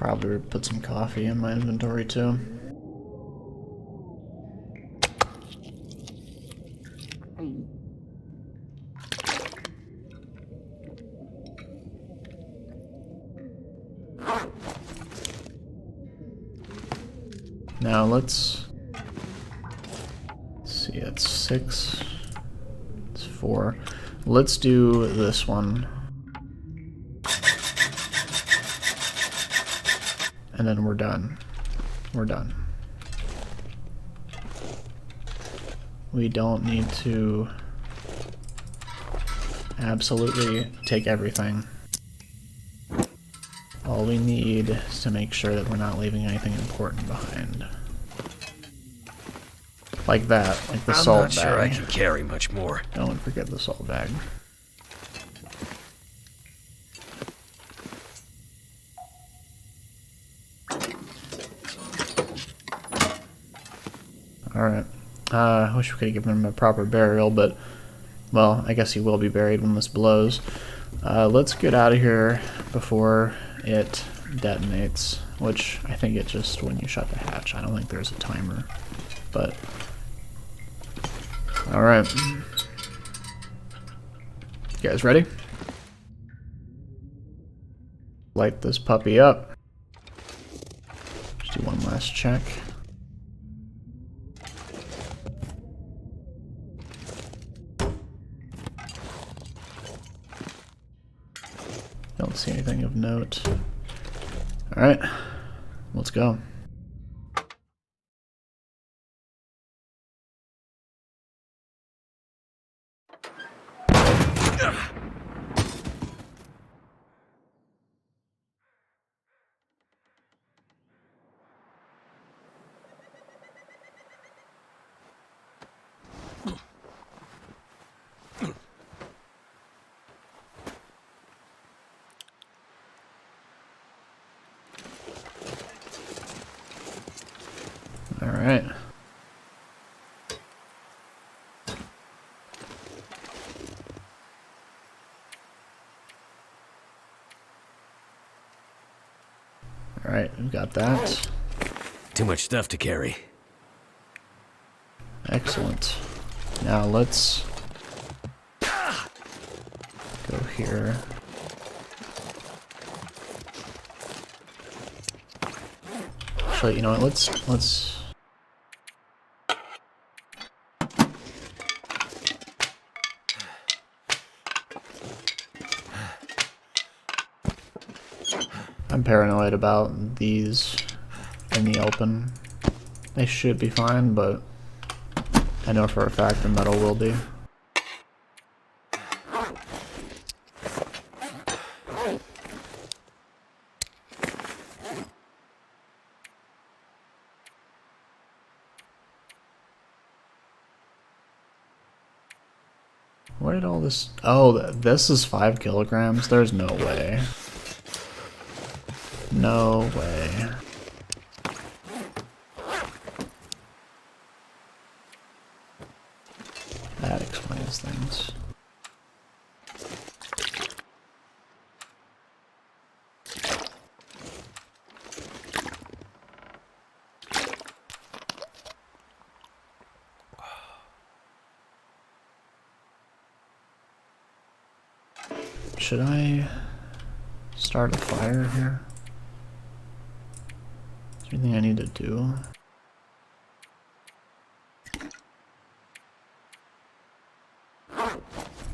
Probably put some coffee in my inventory too. Now let's see, it's 6, it's 4. Let's do this one. And then we're done. We're done. We don't need to absolutely take everything. All we need is to make sure that we're not leaving anything important behind. Like that, like the salt bag. I'm not sure I can carry much more. Don't forget the salt bag. Alright. I wish we could have given him a proper burial, but, well, I guess he will be buried when this blows. Let's get out of here before it detonates, which I think it just when you shut the hatch. I don't think there's a timer, but alright. You guys ready? Light this puppy up. Just do one last check. Don't see anything of note. Alright, let's go. Alright. Alright, we've got that. Too much stuff to carry. Excellent. Now let's go here. Actually, you know what, let's I'm paranoid about these in the open. They should be fine, but I know for a fact the metal will be. Where did all this... Oh, this is 5 kilograms? There's no way. No way. That explains things. Should I start a fire here? Is there anything I need to do?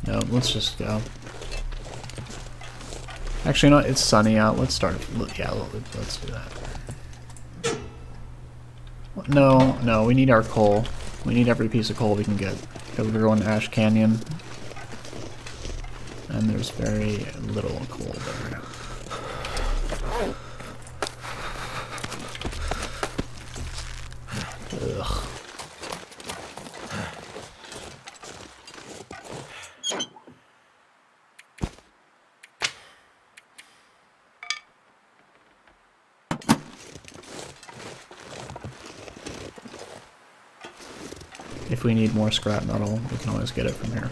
No, let's just go. Actually, no, it's sunny out. Let's start. Yeah, let's do that. No, we need our coal. We need every piece of coal we can get. Because we're going to Ash Canyon. And there's very little coal there. Ugh. If we need more scrap metal, we can always get it from here.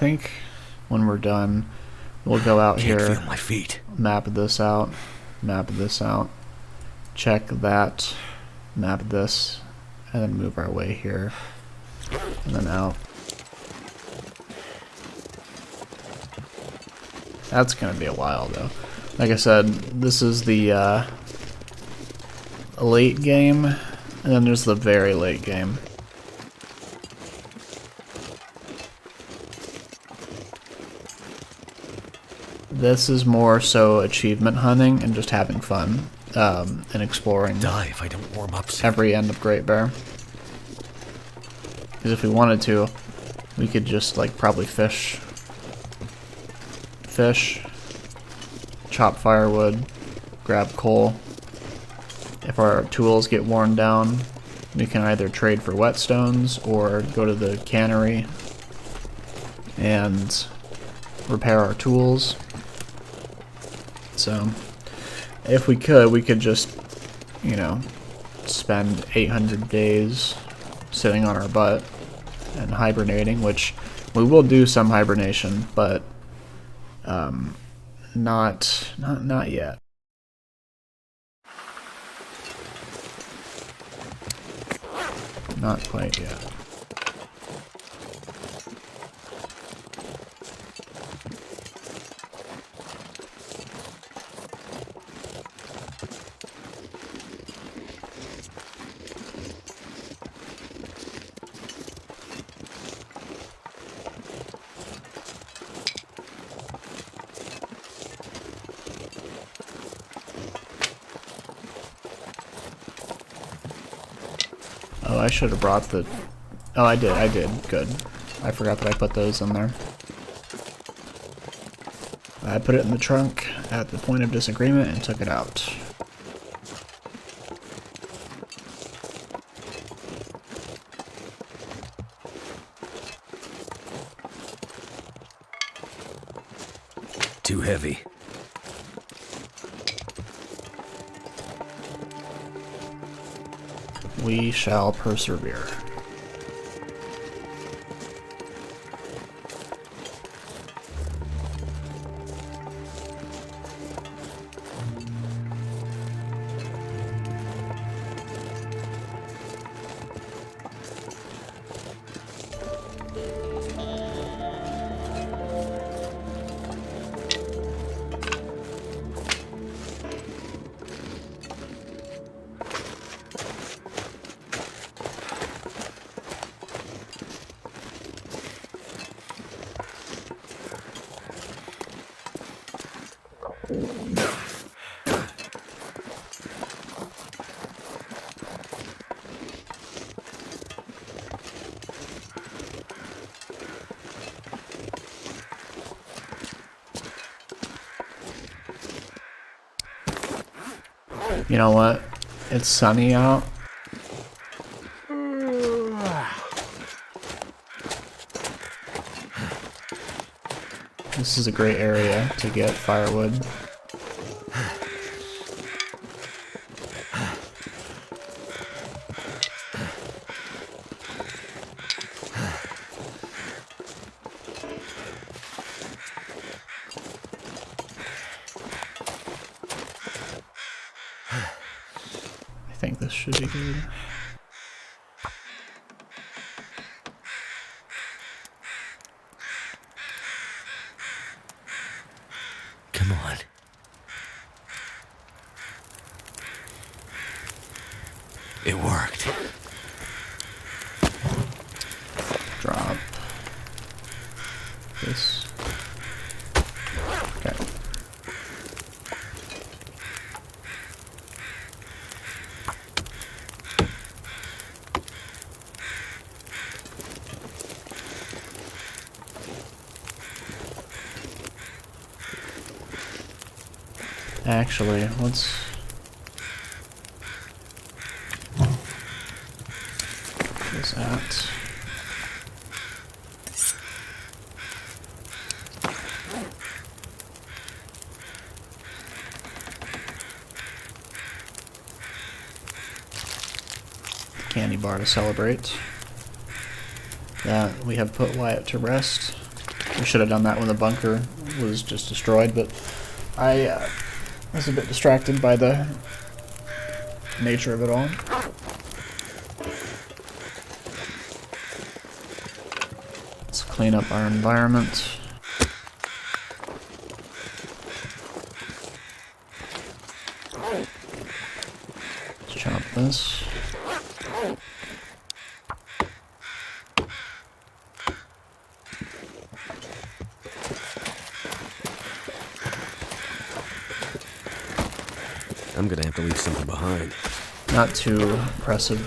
think when we're done, we'll go out Can't here, feel my feet. map this out, check that, map this, and then move our way here, and then out. That's gonna be a while though. Like I said, this is the late game, and then there's the very late game. This is more so achievement hunting and just having fun, and exploring. Die if I don't warm up soon. Every end of Great Bear. Because if we wanted to, we could just like probably fish, chop firewood, grab coal. If our tools get worn down, we can either trade for whetstones or go to the cannery and repair our tools. So if we could just, you know, spend 800 days sitting on our butt and hibernating, which we will do some hibernation, but not yet. Not quite yet. Oh, I should have brought the... Oh, I did. Good. I forgot that I put those in there. I put it in the trunk at the point of disagreement and took it out. Too heavy. We shall persevere. You know what? It's sunny out. This is a great area to get firewood. I think this should be good. Come on. It worked. Drop this. Okay. Actually, let's this out. Candy bar to celebrate that we have put Wyatt to rest. We should have done that when the bunker was just destroyed, but I was a bit distracted by the nature of it all. Let's clean up our environment. Let's chop this. I'm gonna have to leave something behind. Not too impressive.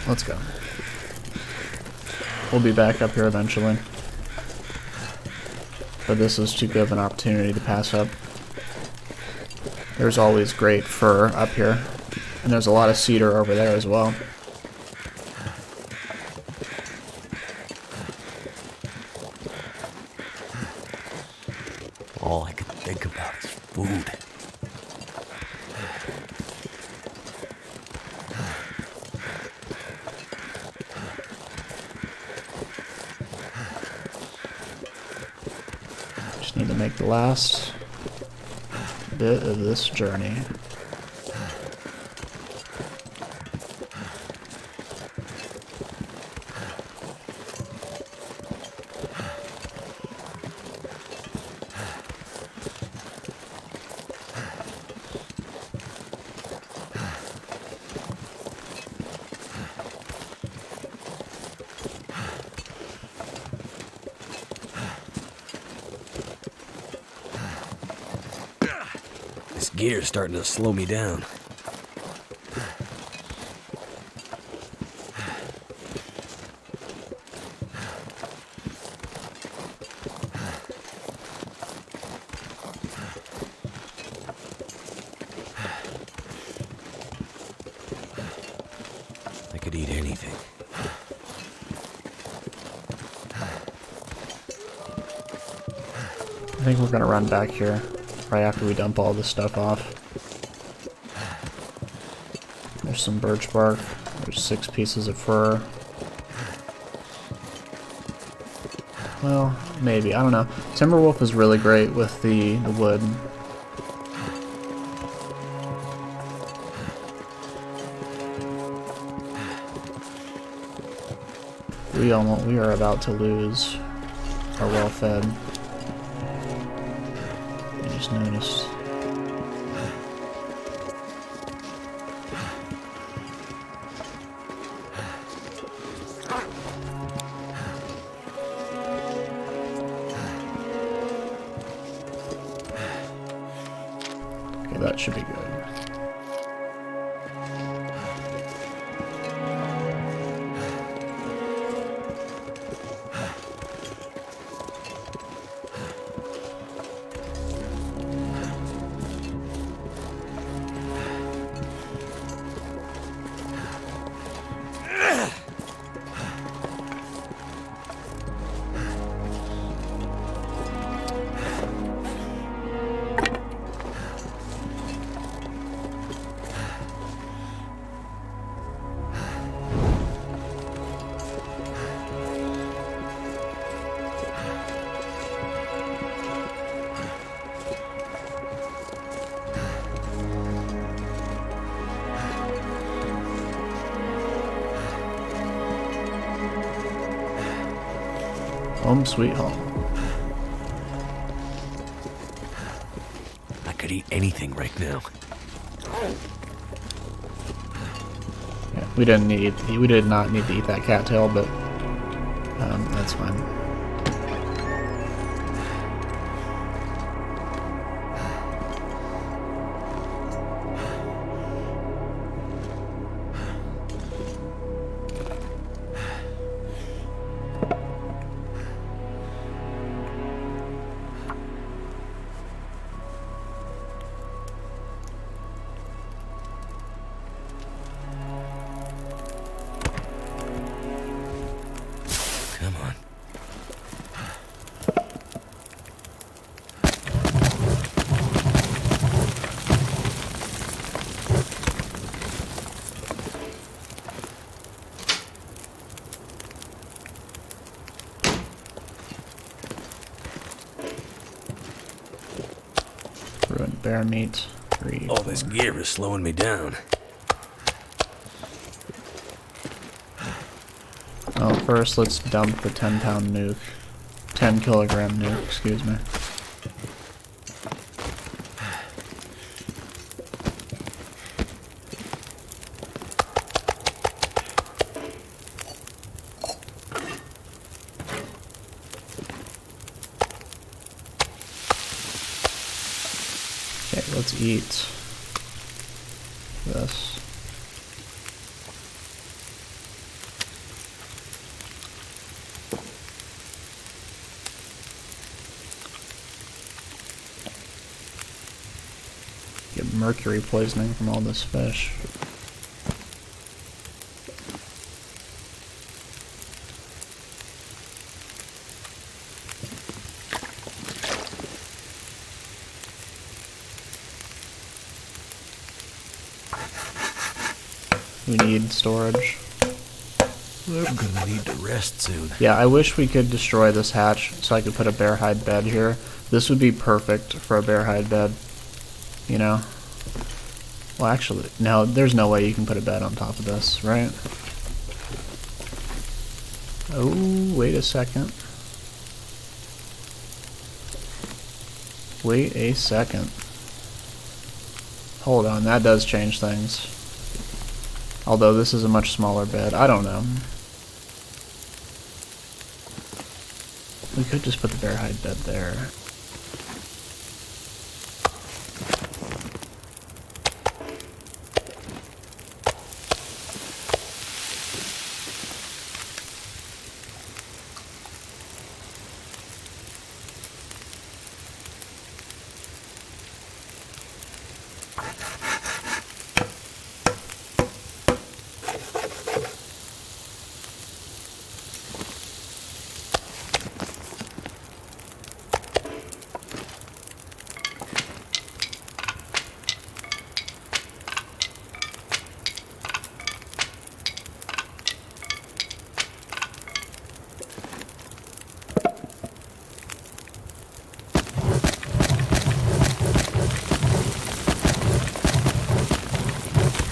Let's go. We'll be back up here eventually. But this is too good of an opportunity to pass up. There's always great fir up here. And there's a lot of cedar over there as well. All I can think about is food. Just need to make the last bit of this journey. This gear's starting to slow me down. I could eat anything. I think we're gonna run back here right after we dump all this stuff off. There's some birch bark. There's 6 pieces of fir. Well, maybe. I don't know. Timberwolf is really great with the wood. We are about to lose our well-fed. I just noticed. Okay, that should be good. Home sweet home. I could eat anything right now. Yeah, we did not need to eat that cattail, but that's fine. Come on. Ruined bear meat. 3, All 4. this gear is slowing me down. Oh, first let's dump the 10-pound nuke. 10-kilogram nuke, excuse me. Okay, let's eat this. Get mercury poisoning from all this fish. We need storage. I'm gonna need to rest soon. Yeah, I wish we could destroy this hatch so I could put a bear hide bed here. This would be perfect for a bear hide bed. You know? Well, actually, no, there's no way you can put a bed on top of this, right? Oh, wait a second. Wait a second. Hold on, that does change things. Although this is a much smaller bed. I don't know. We could just put the bear hide bed there.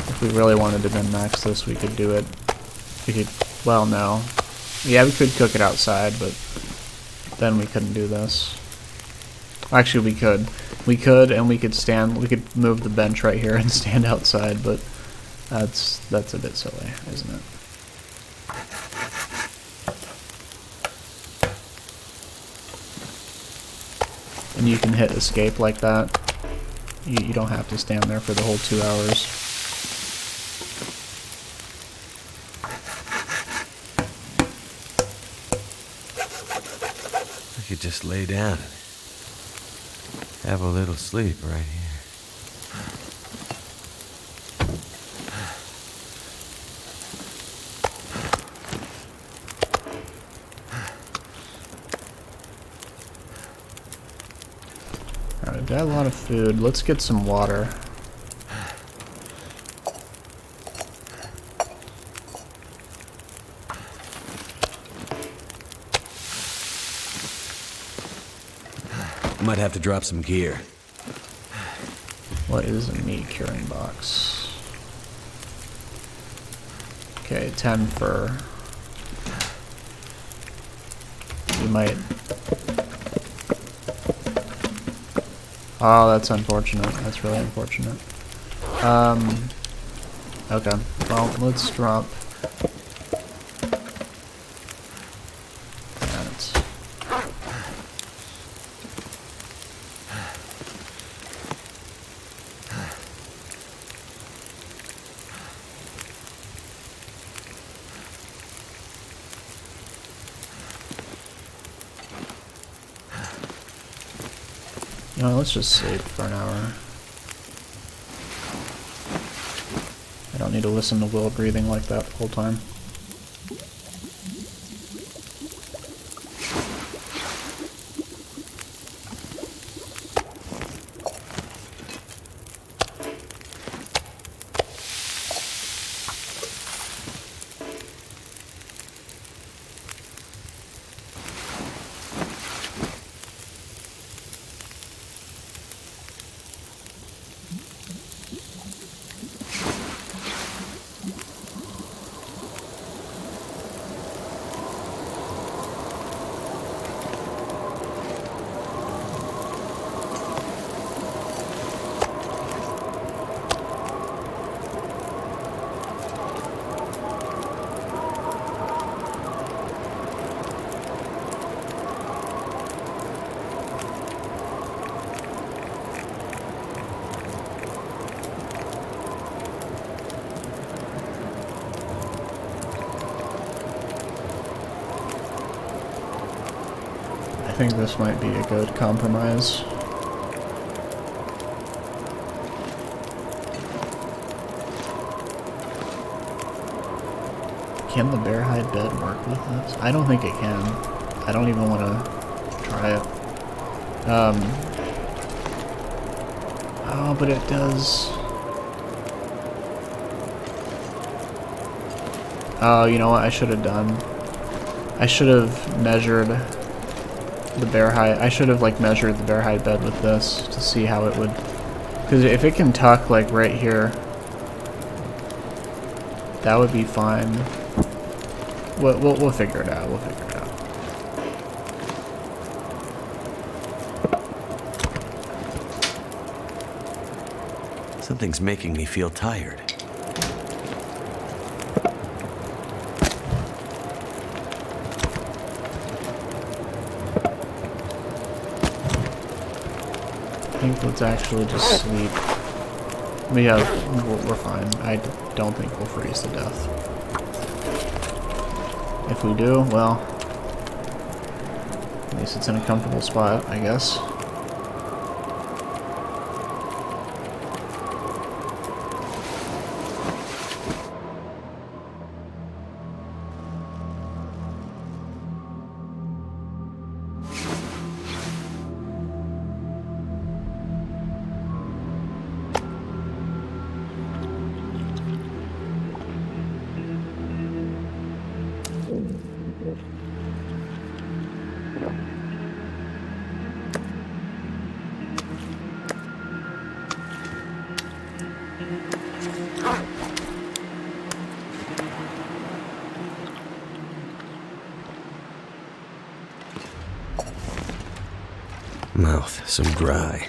If we really wanted to min-max this, we could do it. We could, well, no. Yeah, we could cook it outside, but then we couldn't do this. Actually, we could. We could, and we could move the bench right here and stand outside, but that's a bit silly, isn't it? And you can hit escape like that. You don't have to stand there for the whole 2 hours. I could just lay down and have a little sleep right here. Alright, we've got a lot of food. Let's get some water. Might have to drop some gear. What is a meat curing box? Okay, 10 fur. We might... Oh, that's unfortunate. That's really unfortunate. Okay. Well, let's drop... that. You know, let's just sleep for an hour. I don't need to listen to Will breathing like that the whole time. think this might be a good compromise. Can the bear hide bed work with this? I don't think it can. I don't even want to try it. Oh, but it does. Oh, you know what I should have done? I should have measured the bear hide. I should have like measured the bear hide bed with this to see how it would. Because if it can tuck like right here, that would be fine. We'll figure it out. We'll figure it out. Something's making me feel tired. I think let's actually just sleep. We're fine. I don't think we'll freeze to death. If we do, well, at least it's in a comfortable spot, I guess. Mouth so dry.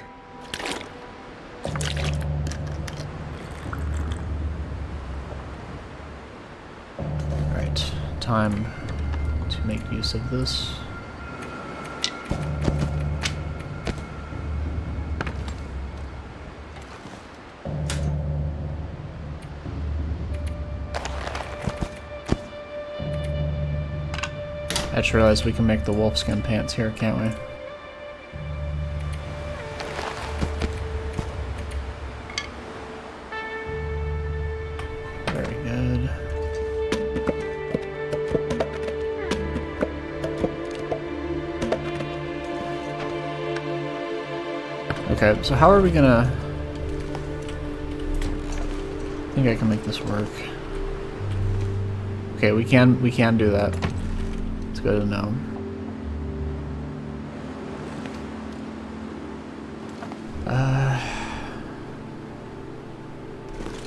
Alright, time to make use of this. I just realized we can make the wolfskin pants here, can't we? Very good. Okay, so how are we gonna... I think I can make this work. Okay, we can do that. It's good to know.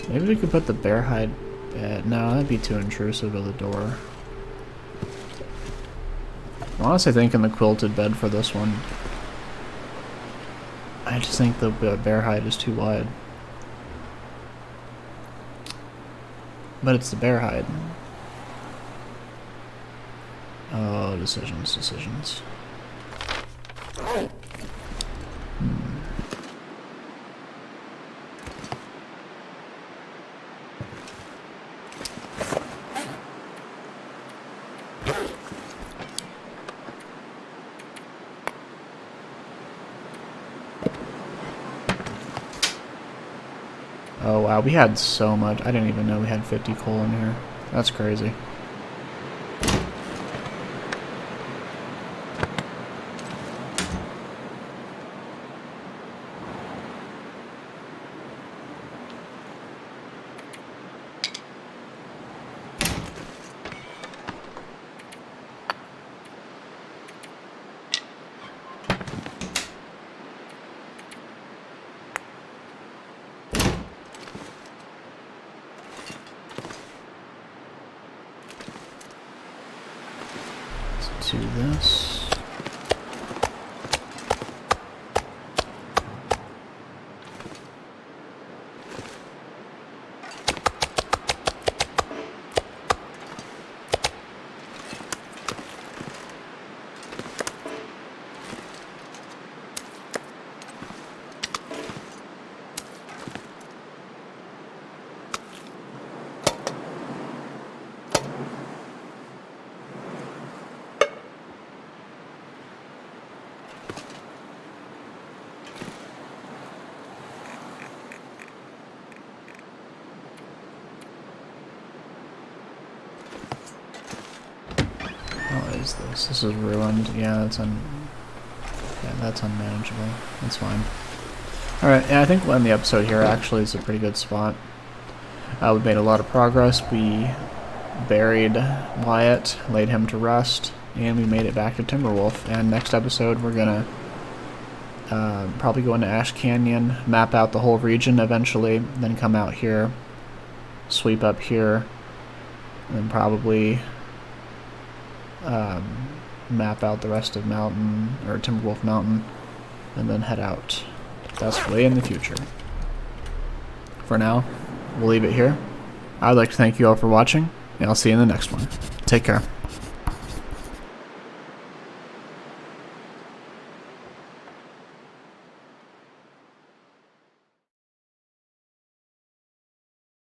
Maybe we could put the bear hide bed. No, that'd be too intrusive of the door. I'm honestly thinking the quilted bed for this one. I just think the bear hide is too wide. But it's the bear hide. Oh, decisions. Oh wow, we had so much. I didn't even know we had 50 coal in here. That's crazy. To this. is this? This is ruined. Yeah, that's unmanageable. That's fine. Alright, and I think we'll end the episode here. Actually, it's a pretty good spot. We've made a lot of progress. We buried Wyatt, laid him to rest, and we made it back to Timberwolf. And next episode, we're gonna probably go into Ash Canyon, map out the whole region eventually, then come out here, sweep up here, and then probably map out the rest of Mountain, or Timberwolf Mountain, and then head out. That's way in the future. For now, we'll leave it here. I'd like to thank you all for watching, and I'll see you in the next one. Take care.